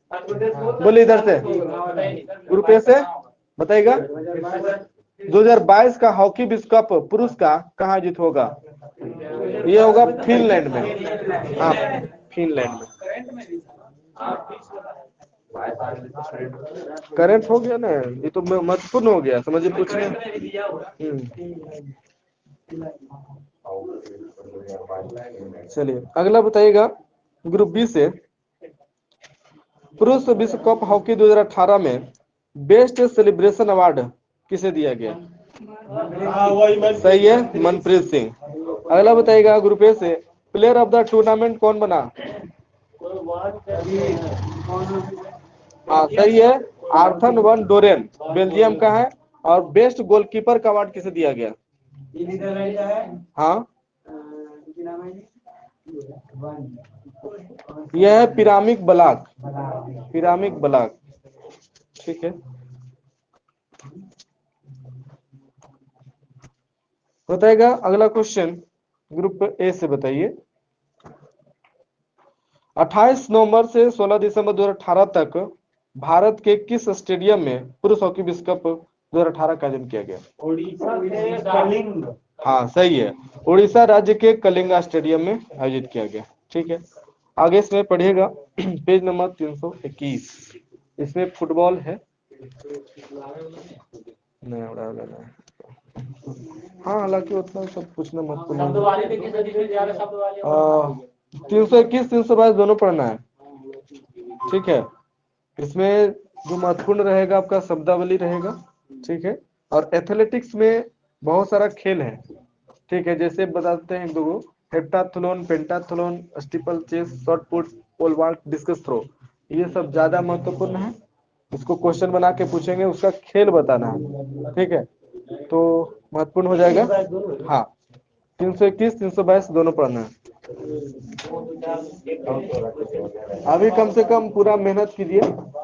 बोलिए इधर से, ग्रुप ए से बताइएगा, 2022 का हॉकी विश्व कप पुरुष का कहाँ आयोजित होगा? ये होगा फिनलैंड में। हाँ, फिनलैंड में। करंट हो गया ना, ये तो महत्वपूर्ण हो गया, समझिए पूछने। चलिए, अगला बताइएगा ग्रुप बी से, पुरुष विश्व कप हॉकी 2018 में बेस्ट सेलिब्रेशन अवार्ड किसे दिया गया? सही है, मनप्रीत सिंह। अगला बताइएगा ग्रुप ए से, प्लेयर ऑफ द टूर्नामेंट कौन बना? हाँ सही है, आर्थन वन डोरेन, बेल्जियम का है। और बेस्ट गोलकीपर का अवार्ड किसे दिया गया? हाँ यह है पिरामिक ब्लॉक, पिरामिक ब्लॉक। ठीक है, बताएगा अगला क्वेश्चन ग्रुप ए से। बताइए 28 नवंबर से 16 दिसंबर 2018 तक भारत के किस स्टेडियम में पुरुष हॉकी विश्व कप 2018 का आयोजन किया गया? उड़ीसा के कलिंग। हाँ सही है, उड़ीसा राज्य के कलिंगा स्टेडियम में आयोजित किया गया। ठीक है, आगे इसमें पढ़िएगा पेज नंबर 321। इसमें फुटबॉल है, नहीं उड़ा लेना है। हाँ हालांकि उतना सब पूछना मत नहीं। 321 322 दोनों पढ़ना है। ठीक है, इसमें जो महत्वपूर्ण रहेगा आपका शब्दावली रहेगा। ठीक है, और एथलेटिक्स में बहुत सारा खेल है। ठीक है, जैसे बताते हैं दो, heptathlon, pentathlon, steeplechase, shot put, pole vault, discus throw, ये सब ज्यादा महत्वपूर्ण है। इसको क्वेश्चन बना के पूछेंगे, उसका खेल बताना है। ठीक है, तो महत्वपूर्ण हो जाएगा। हाँ 321 322 दोनों पढ़ना है। अभी कम से कम पूरा मेहनत कीजिए,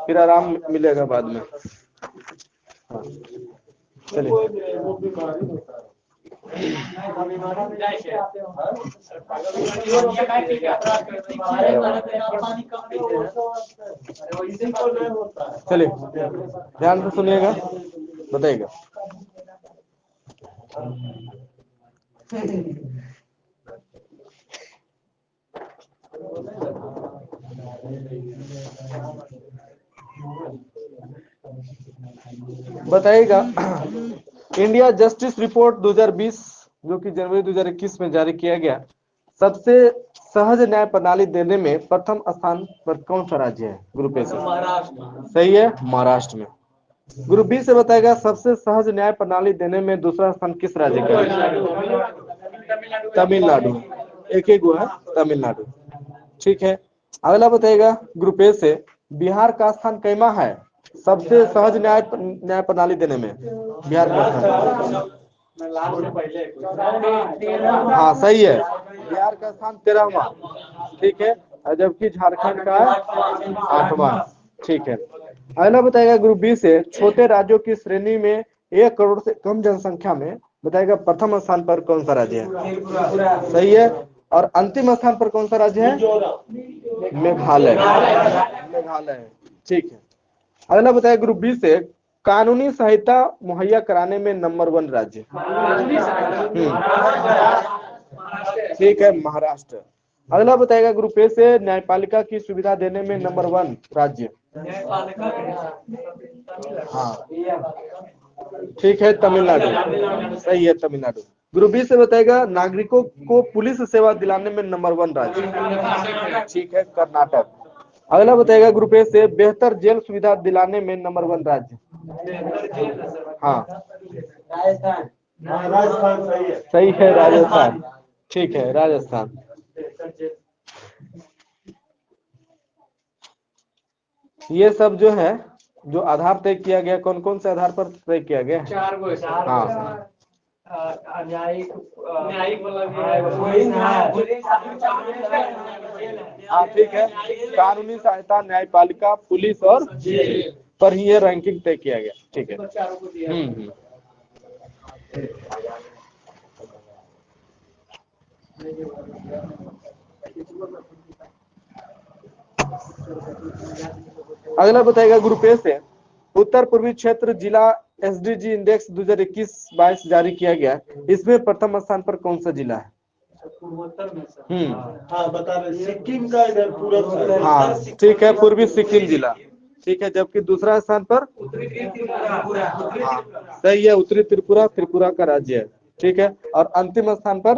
फिर आराम मिलेगा बाद में। हाँ चलिए, चलिए ध्यान से सुनिएगा, बताइएगा। बताइएगा इंडिया जस्टिस रिपोर्ट 2020 जो कि जनवरी 2021 में जारी किया गया, सबसे सहज न्याय प्रणाली देने में प्रथम स्थान पर कौन सा राज्य है? ग्रुप ए से महाराष्ट्र। सही है, महाराष्ट्र में। ग्रुप बी से बताएगा सबसे सहज न्याय प्रणाली देने में दूसरा स्थान किस राज्य का है? तमिलनाडु। एक ही गो है तमिलनाडु। ठीक है, अगला बताएगा ग्रुप ए से बिहार का स्थान कैमा है सबसे सहज न्याय प्रणाली देने में? बिहार का स्थान, हाँ सही है, बिहार का स्थान 13वां। ठीक है, जबकि झारखंड का 8वां। ठीक है, अगला बताएगा ग्रुप बी से छोटे राज्यों की श्रेणी में 1 करोड़ से कम जनसंख्या में बताएगा प्रथम स्थान पर कौन सा राज्य है? सही है, और अंतिम स्थान पर कौन सा राज्य है? मेघालय। मेघालय। ठीक है, अगला बताएगा ग्रुप बी से कानूनी सहायता मुहैया कराने में नंबर 1 राज्य। ठीक है, महाराष्ट्र। अगला बताएगा ग्रुप ए से न्यायपालिका की सुविधा देने में नंबर 1 राज्य। हाँ ठीक है, तमिलनाडु। सही है, तमिलनाडु। ग्रुप बी से बताएगा नागरिकों को पुलिस सेवा दिलाने में नंबर 1 राज्य। ठीक है, कर्नाटक। अगला बताएगा ग्रुप ए से बेहतर जेल सुविधा दिलाने में नंबर 1 राज्य। हाँ राजस्थान। सही है, राजस्थान। ठीक है, राजस्थान। ये सब जो है जो आधार तय किया गया, कौन कौन से आधार पर तय किया गया? 4 गो। हाँ न्यायिक हाँ ठीक है, कानूनी सहायता, न्यायपालिका, पुलिस और पर ही ये रैंकिंग तय किया गया। ठीक है। अगला बताएगा ग्रुप ए से उत्तर पूर्वी क्षेत्र जिला एसडीजी इंडेक्स 2021-22 जारी किया गया, इसमें प्रथम स्थान पर कौन सा जिला है? हाँ बता रहे, सिक्किम का इधर पूर्व। हाँ ठीक है, पूर्वी सिक्किम जिला। ठीक है, जबकि दूसरा स्थान पर सही है, उत्तरी त्रिपुरा, त्रिपुरा का राज्य है। ठीक है, और अंतिम स्थान पर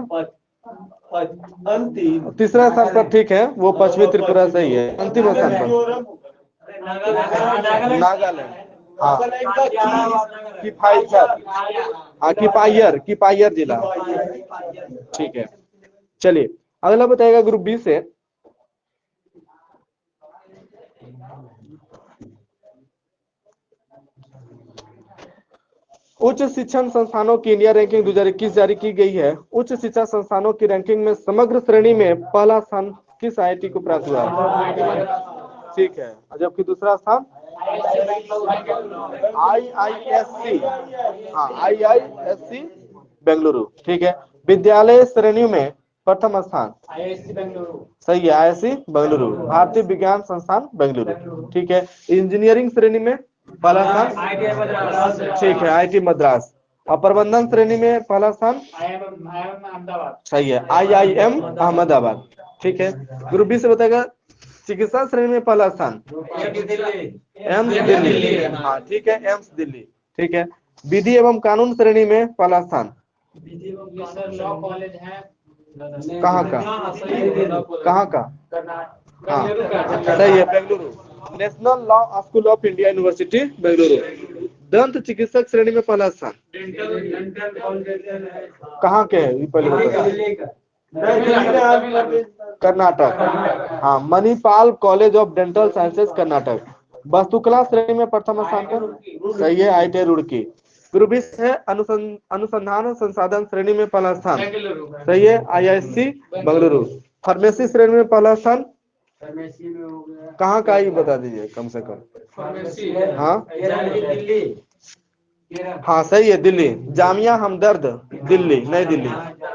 अंतिम तीसरा स्थान पर, ठीक है, वो पश्चिमी त्रिपुरा सही है। अंतिम स्थान पर नागालैंड। हाँ किपायर जिला। ठीक है, चलिए अगला बताएगा ग्रुप बी से उच्च शिक्षण संस्थानों की इंडिया रैंकिंग 2021 जारी की गई है। उच्च शिक्षा संस्थानों की रैंकिंग में समग्र श्रेणी में पहला स्थान किस आईआईटी को प्राप्त हुआ है? ठीक है। और जबकि दूसरा स्थान IISC, हाँ IISC बेंगलुरु। ठीक है। विद्यालय श्रेणी में प्रथम स्थान आईआईएससी बेंगलुरु। सही है, IISc बेंगलुरु, भारतीय विज्ञान संस्थान बेंगलुरु। ठीक है। इंजीनियरिंग श्रेणी में पहला स्थान आईआईटी मद्रास। ठीक है, IIT मद्रास। और प्रबंधन श्रेणी में पहला स्थान आईआईएम अहमदाबाद। सही है, IIM अहमदाबाद। ठीक है। ग्रुप बी से बताएगा चिकित्सा श्रेणी में पहला स्थान एम्स दिल्ली, हाँ ठीक है, एम्स दिल्ली। ठीक है। विधि एवं कानून श्रेणी में पहला स्थान विधि एवं कानून लॉ कॉलेज है कहाँ का? कहाँ का? हाँ सही है, Bengaluru. National law school of India university Bengaluru. दंत चिकित्सक श्रेणी में पहला स्थान कहाँ के है? ये पहले बताओ। कर्नाटक, हाँ Manipal college of dental sciences Karnataka. वास्तुकला श्रेणी में प्रथम स्थान पर सही है, IIT रुड़की। ग्रुप बी है अनुसंधान संसाधन श्रेणी में पहला स्थान सही है, IISc बेंगलुरु। फार्मेसी श्रेणी में पहला स्थान कहाँ का, ये बता दीजिए कम से कम। हाँ हाँ सही है, दिल्ली, जामिया हमदर्द दिल्ली, नई दिल्ली।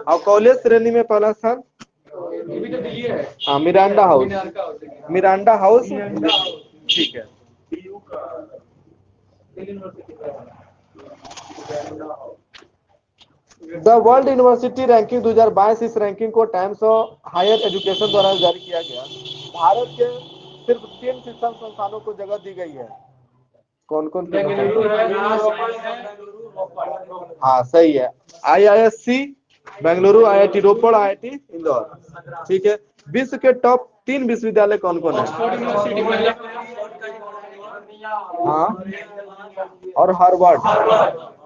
और कॉलेज श्रेणी में पहला स्थान हाँ मिरांडा हाउस, मिरांडा हाउस। ठीक है। द वर्ल्ड यूनिवर्सिटी रैंकिंग 2022, इस रैंकिंग को टाइम्स ऑफ हायर एजुकेशन द्वारा जारी किया गया। भारत के सिर्फ 3 शिक्षण संस्थानों को जगह दी गई है। कौन कौन? हाँ सही है, IISc बेंगलुरु, IIT रोपड़, IIT इंदौर। ठीक है। विश्व के टॉप 3 विश्वविद्यालय कौन कौन है? हाँ और हार्वर्ड।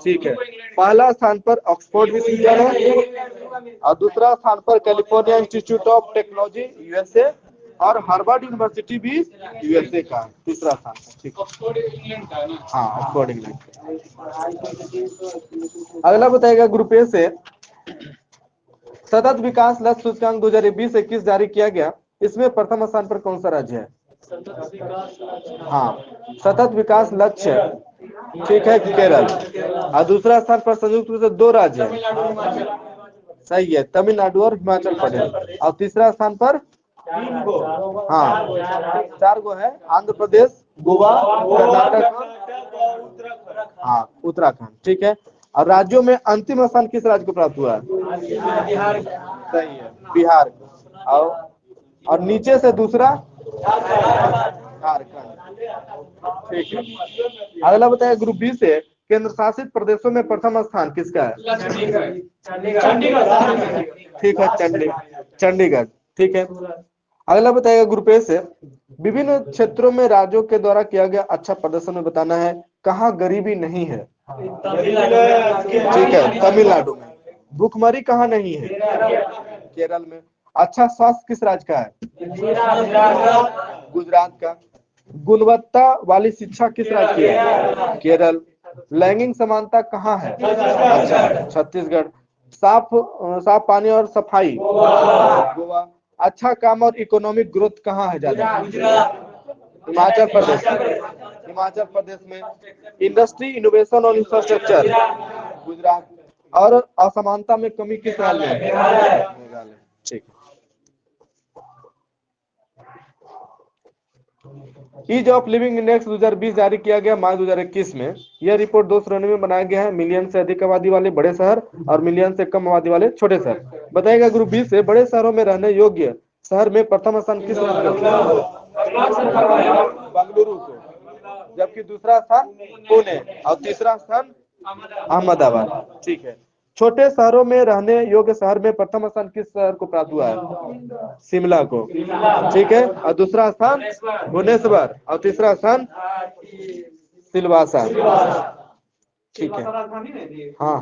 ठीक है। पहला स्थान पर ऑक्सफोर्ड विश्वविद्यालय और दूसरा स्थान पर California institute of technology USA और हार्वर्ड यूनिवर्सिटी भी USA का है, तीसरा स्थान पर। ठीक है। हाँ ऑक्सफोर्ड इंग्लैंड। अगला बताएगा ग्रुप ए से सतत विकास लक्ष्य सूचकांक 2020-21 जारी किया गया। इसमें प्रथम स्थान पर कौन सा राज्य है? हाँ सतत विकास लक्ष्य, ठीक है, केरल। और दूसरा स्थान पर संयुक्त रूप से 2 राज्य है सही है, तमिलनाडु और हिमाचल प्रदेश। और तीसरा स्थान पर हाँ 4 गो है, आंध्र प्रदेश, गोवा, कर्नाटक, हाँ उत्तराखंड। ठीक है। और राज्यों में अंतिम स्थान किस राज्य को प्राप्त हुआ है? सही है, बिहार। और नीचे से दूसरा झारखंड। ठीक है। अगला बताया ग्रुप बी से केंद्र शासित प्रदेशों में प्रथम स्थान किसका है? ठीक है, चंडीगढ़। ठीक है। अगला बताएगा ग्रुप ए से विभिन्न क्षेत्रों में राज्यों के द्वारा किया गया अच्छा प्रदर्शन में बताना है कहाँ गरीबी नहीं है। ठीक है, तमिलनाडु में। भूखमरी कहाँ नहीं है? केरल में। अच्छा स्वास्थ्य किस राज्य का है? गुजरात का। गुणवत्ता वाली शिक्षा किस राज्य की है? केरल। लैंगिक समानता कहाँ है? अच्छा, छत्तीसगढ़। साफ पानी और सफाई गोवा। अच्छा काम और इकोनॉमिक ग्रोथ कहाँ है ज्यादा? हिमाचल प्रदेश। हिमाचल प्रदेश में। इंडस्ट्री इनोवेशन और इंफ्रास्ट्रक्चर गुजरात। और असमानता में कमी किस राज्य में? मेघालय। ठीक है। ईज ऑफ लिविंग इंडेक्स 2020 जारी किया गया मार्च 2021 में। यह रिपोर्ट 2 श्रेणी में बनाया गया है, मिलियन से अधिक आबादी वाले बड़े शहर और मिलियन से कम आबादी वाले छोटे शहर। बताएगा ग्रुप बी से बड़े शहरों में रहने योग्य शहर में प्रथम स्थान किस बेंगलुरु को, जबकि दूसरा स्थान पुणे और तीसरा स्थान अहमदाबाद। ठीक है। छोटे शहरों में रहने योग्य शहर में प्रथम स्थान किस शहर को प्राप्त हुआ है? शिमला को। ठीक है। और दूसरा स्थान भुवनेश्वर और तीसरा स्थान सिलवासा। ठीक है। हाँ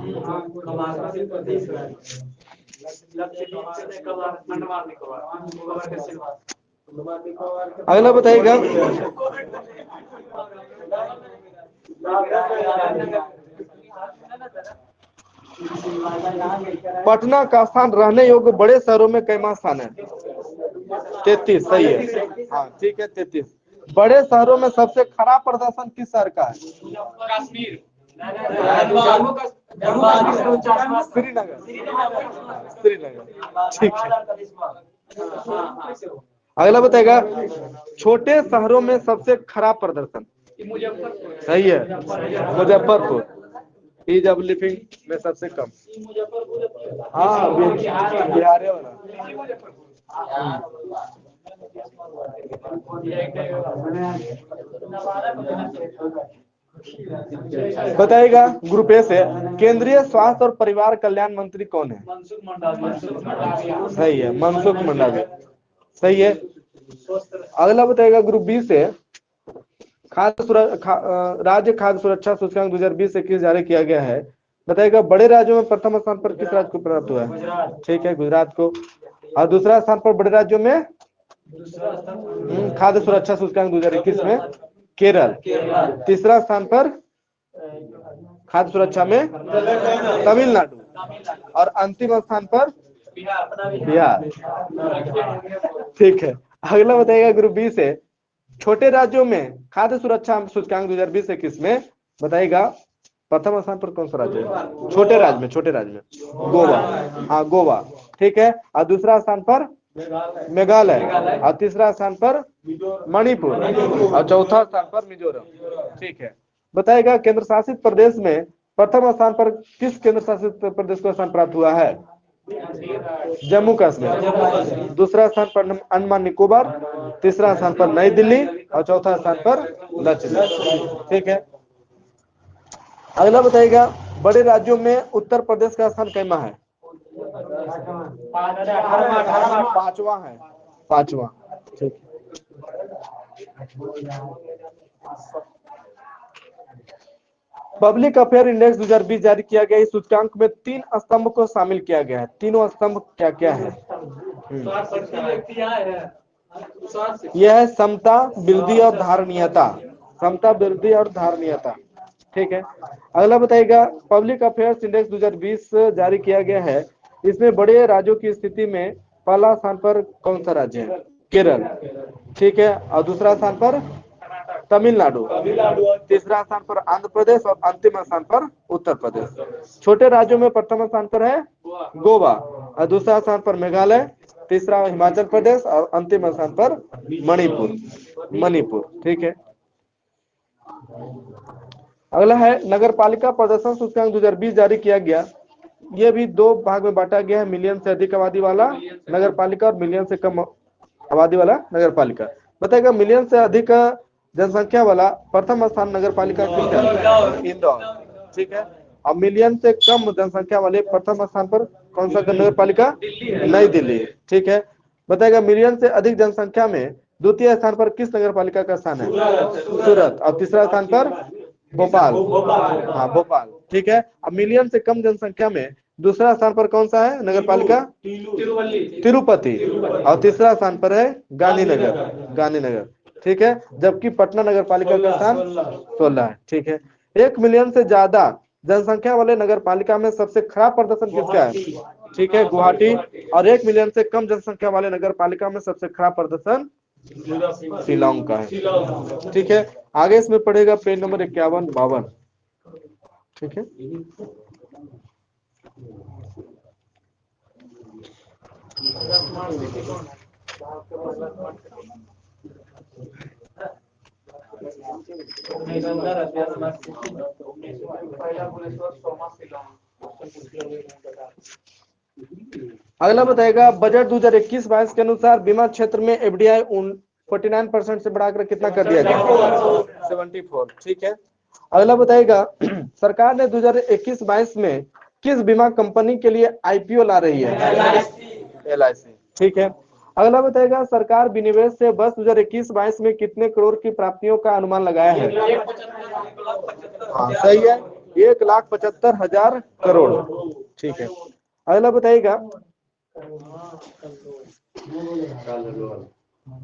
अगला बताइएगा पटना का स्थान रहने योग्य बड़े शहरों में कैमा स्थान है? 33 सही है। हाँ ठीक है 33। बड़े शहरों में सबसे खराब प्रदर्शन किस शहर का है? कश्मीर, श्रीनगर। श्रीनगर ठीक है। अगला बताएगा छोटे शहरों में सबसे खराब प्रदर्शन। मुजफ्फरपुर। सही है मुजफ्फरपुर। ईज ऑफ लिविंग में सबसे कम। हाँ बिहार वाला। बताइएगा ग्रुप ए से केंद्रीय स्वास्थ्य और परिवार कल्याण मंत्री कौन है? मनसुख मंडाविया। सही है मनसुख मंडाविया सही है। अगला बताइएगा ग्रुप बी से राज्य खाद्य सुरक्षा सूचकांक 2020 से किस जारी किया गया है? बताइएगा बड़े राज्यों में प्रथम स्थान पर किस राज्य को प्राप्त हुआ है? ठीक है गुजरात को। और दूसरा स्थान पर बड़े राज्यों में खाद्य सुरक्षा सूचकांक 2021 में केरल। तीसरा स्थान पर खाद्य सुरक्षा में तमिलनाडु और अंतिम स्थान पर बिहार। ठीक है। अगला बताइएगा ग्रुप बी से छोटे राज्यों में खाद्य सुरक्षा सूचकांक 2020 से किसमें? बताइएगा प्रथम स्थान पर कौन सा राज्य है? छोटे राज्य में गोवा। हाँ गोवा ठीक है। और दूसरा स्थान पर मेघालय और तीसरा स्थान पर मणिपुर और चौथा स्थान पर मिजोरम। ठीक है। बताइएगा केंद्र शासित प्रदेश में प्रथम स्थान पर किस केंद्र शासित प्रदेश को स्थान प्राप्त हुआ है? जम्मू कश्मीर। दूसरा स्थान पर अंडमान निकोबार, तीसरा स्थान पर नई दिल्ली और चौथा स्थान पर लक्षद्वीप। ठीक है। अगला बताइएगा बड़े राज्यों में उत्तर प्रदेश का स्थान कैमा है? पांचवा। ठीक। पब्लिक अफेयर इंडेक्स 2020 जारी किया गया। इस सूचकांक में 3 स्तंभ को शामिल किया गया है। तीनों स्तंभ क्या क्या है? यह है समता, वृद्धि और धारणीयता। समता, वृद्धि और धारणीयता। ठीक है। अगला बताइएगा पब्लिक अफेयर्स इंडेक्स 2020 जारी किया गया है। इसमें बड़े राज्यों की स्थिति में पहला स्थान पर कौन सा राज्य है? केरल। ठीक है। और दूसरा स्थान पर तमिलनाडु, तीसरा स्थान पर आंध्र प्रदेश और अंतिम स्थान पर उत्तर प्रदेश। छोटे राज्यों में प्रथम स्थान पर है गोवा और दूसरा स्थान पर मेघालय, तीसरा हिमाचल प्रदेश और अंतिम स्थान पर मणिपुर। ठीक है। अगला है नगर पालिका प्रदर्शन सूचकांक 2020 जारी किया गया। यह भी 2 भाग में बांटा गया है, मिलियन से अधिक आबादी वाला नगर पालिका और मिलियन से कम आबादी वाला नगर पालिका। बताएगा मिलियन से अधिक जनसंख्या वाला प्रथम स्थान नगर पालिका किसका? इंदौर। ठीक है। और मिलियन से कम जनसंख्या वाले प्रथम स्थान पर कौन सा नगर पालिका? नई दिल्ली। ठीक है। बताएगा मिलियन से अधिक जनसंख्या में द्वितीय स्थान पर किस नगर पालिका का स्थान है? सूरत। और तीसरा स्थान पर भोपाल। हाँ भोपाल। ठीक है। अब मिलियन से कम जनसंख्या में दूसरा स्थान पर कौन सा है नगर पालिका? तिरुपति। और तीसरा स्थान पर है गांधीनगर। ठीक है। जबकि पटना नगर पालिका का स्थान 16 है। ठीक है। 1 मिलियन से ज्यादा जनसंख्या वाले नगर पालिका में सबसे खराब प्रदर्शन किसका है? ठीक है गुवाहाटी। और 1 मिलियन से कम जनसंख्या वाले नगर पालिका में सबसे खराब प्रदर्शन शिलांग का है। ठीक है। आगे इसमें पढ़ेगा पेज नंबर 51-52। ठीक है। अगला बताएगा बजट 2021-22 के अनुसार बीमा क्षेत्र में एफडीआई 49% से बढ़ाकर कितना कर दिया गया? 74। ठीक है। अगला बताएगा सरकार ने 2021-22 में किस बीमा कंपनी के लिए आईपीओ ला रही है? LIC। ठीक है। अगला बताएगा सरकार विनिवेश से वर्ष 2021-22 में कितने करोड़ की प्राप्तियों का अनुमान लगाया है? हाँ सही है 1,75,000 करोड़। ठीक है। अगला बताइएगा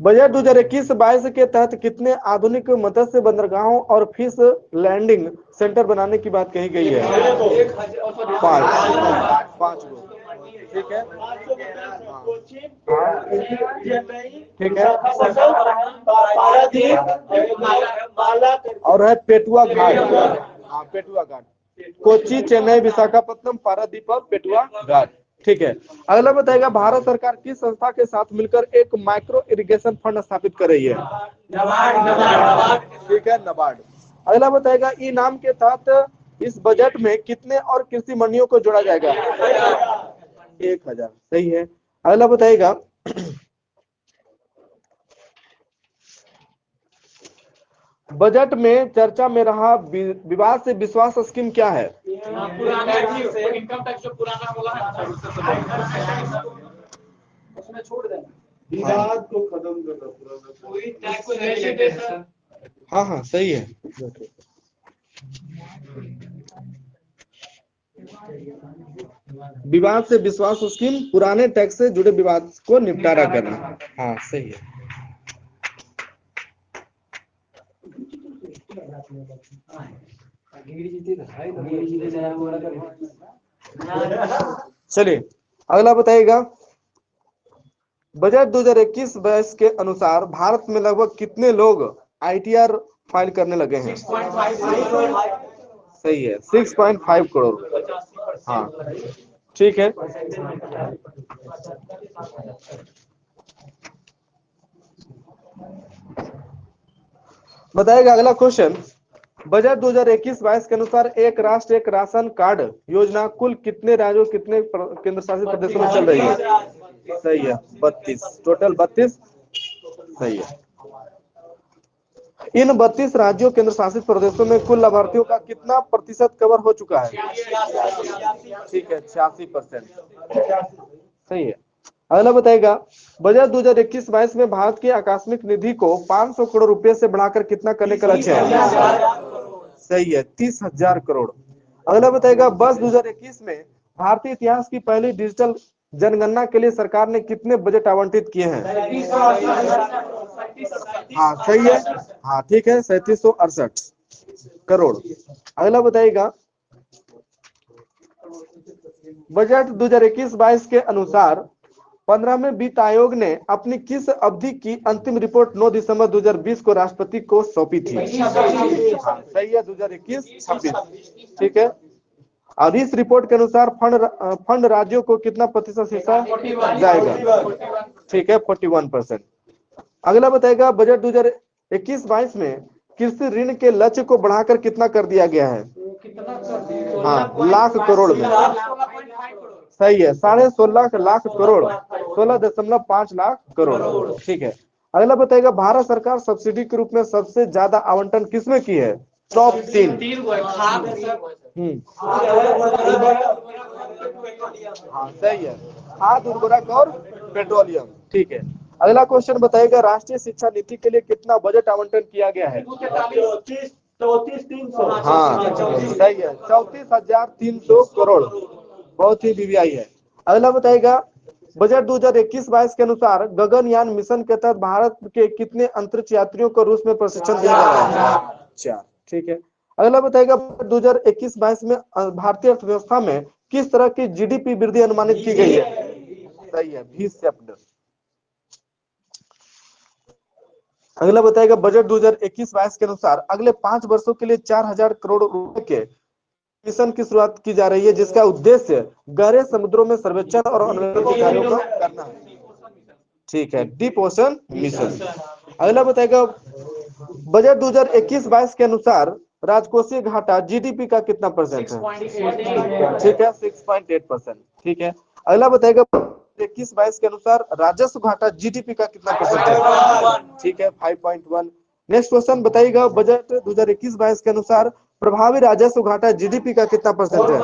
बजट 2021-22 के तहत कितने आधुनिक मत्स्य बंदरगाहों और फिश लैंडिंग सेंटर बनाने की बात कही गई है? 5 गो। ठीक है, कोचिन, हाँ, चेन्नई, ठीक है, पारादीप, माला और है पेटुआ घाट। हाँ, पेटुआ घाट, कोच्चि, चेन्नई, विशाखापत्तनम, पारादीप और पेटुआ घाट। ठीक है, अगला बताएगा भारत सरकार किस संस्था के साथ मिलकर एक माइक्रो इरिगेशन फंड स्थापित कर रही है? ठीक है, नाबार्ड। अगला बताएगा ई नाम के तहत इस बजट में कितने और कृषि मंडियों को जोड़ा जाएगा? 1000। सही है। अगला बताएगा बजट में चर्चा में रहा विवाद से विश्वास स्कीम क्या है? इनकम टैक्स जो पुराना बोला है उसमें छोड़ देना, विवाद को खत्म करना पूरा। कोई टैक्स नहीं देना। हाँ हाँ, सही है। विवाद से विश्वास स्कीम पुराने टैक्स से जुड़े विवाद को निपटारा करना। हाँ, सही है। चलिए, अगला बताइएगा बजट 2021-22 के अनुसार भारत में लगभग कितने लोग आईटीआर फाइल करने लगे हैं? सही है, 6.5 करोड़। हाँ, ठीक है। बताएगा अगला क्वेश्चन, बजट 2021-22 के अनुसार एक राष्ट्र एक राशन कार्ड योजना कुल कितने राज्यों कितने केंद्र शासित प्रदेशों में चल रही है? सही है, 32, टोटल 32। सही है। इन 32 राज्यों केंद्र शासित प्रदेशों में कुल लाभार्थियों का कितना प्रतिशत कवर हो चुका है? ठीक है, 86%। सही है। अगला बताएगा बजट 2021-22 में भारत की आकस्मिक निधि को 500 करोड़ रुपए से बढ़ाकर कितना करने का लक्ष्य है? सही है, 30,000 करोड़। अगला बताएगा वर्ष 2021 में भारतीय इतिहास की पहली डिजिटल जनगणना के लिए सरकार ने कितने बजट आवंटित किए हैं? हाँ, सही है। हाँ, ठीक है, 3768 करोड़। अगला बताइएगा बजट 2021-22 के अनुसार 15वें वित्त आयोग ने अपनी किस अवधि की अंतिम रिपोर्ट 9 दिसंबर 2020 को राष्ट्रपति को सौंपी थी? हाँ, सही है, 2021-26। ठीक है, और इस रिपोर्ट के अनुसार फंड राज्यों को कितना प्रतिशत हिस्सा जाएगा? ठीक है, 41%। अगला बताएगा बजट 2021-22 में कृषि ऋण के लक्ष्य को बढ़ाकर कितना कर दिया गया है? हाँ, लाख करोड़ में। सही है, 16.5 लाख करोड़, 16.5 लाख करोड़। ठीक है, अगला बताएगा भारत सरकार सब्सिडी के रूप में सबसे ज्यादा आवंटन किसमें की है? टॉप 3। हाँ, सही है, खाद, उर्वरक और पेट्रोलियम। ठीक है, अगला क्वेश्चन बताइएगा राष्ट्रीय शिक्षा नीति के लिए कितना बजट आवंटन किया गया है? 34,300। हाँ, सही है, 34,300 करोड़। बहुत ही वीवीआई है। अगला बताइएगा बजट 2021-22 के अनुसार गगनयान मिशन के तहत भारत के कितने अंतरिक्ष यात्रियों को रूस में प्रशिक्षण दिया जा रहा है? 4। ठीक है, अगला बताइएगा 2021-22 में भारतीय अर्थव्यवस्था में किस तरह की जीडीपी वृद्धि अनुमानित की गई है? सही है, V-shaped। अगला बताएगा बजट 2021-22 के अनुसार अगले 5 वर्षों के लिए 4000 करोड़ रुपए के मिशन की शुरुआत की जा रही है जिसका उद्देश्य गहरे समुद्रों में सर्वेक्षण और अन्वेषण के कार्यों को करना है। ठीक है, डीप ओशन मिशन। अगला बताएगा बजट 2021-22 के अनुसार राजकोषीय घाटा जीडीपी का कितना परसेंट है? ठीक है, 6.8%। ठीक है, अगला बताएगा 21-22 के अनुसार राजस्व घाटा जीडीपी का कितना परसेंट है? ठीक है, 5.1। नेक्स्ट क्वेश्चन बताइएगा बजट 2021-22 के अनुसार प्रभावी राजस्व घाटा जीडीपी का कितना परसेंट है?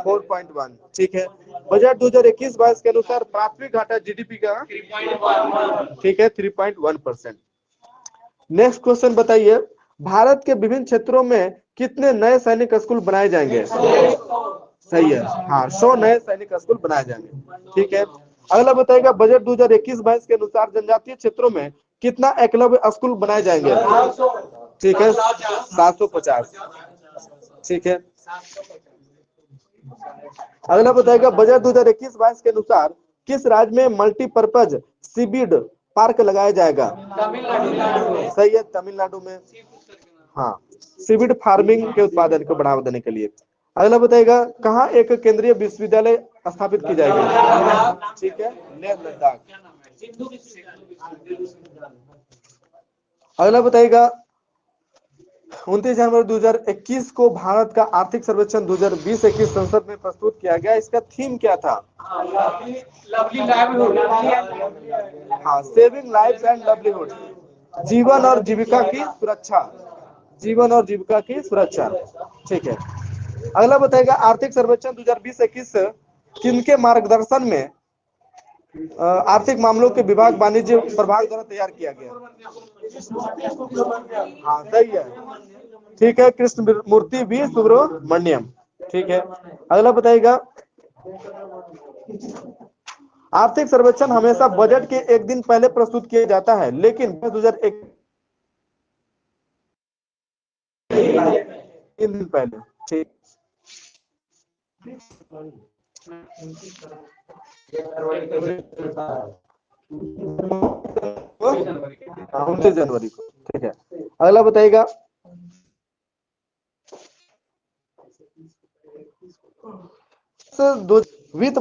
4.1। ठीक है, बजट 2021-22 के अनुसार प्राथमिक घाटा जीडीपी का 3.1। ठीक है, 3.1%। नेक्स्ट क्वेश्चन बताइए भारत के विभिन्न क्षेत्रों में कितने नए सैनिक स्कूल बनाए जाएंगे? सही है, हाँ, 100 नए सैनिक स्कूल बनाए जाएंगे। ठीक है, अगला बताइएगा बजट 2021-22 के अनुसार जनजातीय क्षेत्रों में कितना एकलव्य स्कूल बनाए जाएंगे? ठीक है, 750। ठीक है, अगला बताएगा बजट 2021-22 के अनुसार किस राज्य में मल्टीपर्पज सीबीड पार्क लगाया जाएगा? सही है, तमिलनाडु में। हाँ, सीवीड फार्मिंग के उत्पादन को बढ़ावा देने के लिए। अगला बताएगा कहाँ एक केंद्रीय विश्वविद्यालय स्थापित की जाएगी? ठीक है, लेह लद्दाख। अगला बताएगा 29 जनवरी 2021 को भारत का आर्थिक सर्वेक्षण 2020-21 संसद में प्रस्तुत किया गया। इसका थीम क्या था? हाँ, सेविंग लाइव्स एंड लाइवलीहुड, जीवन और जीविका की सुरक्षा, जीवन और जीविका की सुरक्षा। ठीक है। अगला बताएगा आर्थिक सर्वेक्षण 2020-21 किनके मार्गदर्शन में आर्थिक मामलों के विभाग वाणिज्य प्रभाग द्वारा तैयार किया गया? हाँ, सही है। ठीक है, कृष्ण मूर्ति वी सुब्रमण्यम। ठीक है। अगला बताइएगा आर्थिक सर्वेक्षण हमेशा बजट के एक दिन पहले प्रस्तुत किया जाता है, लेकिन 2001 3 दिन पहले। ठीक, 29 जनवरी को। ठीक है। अगला बताइएगा वित्त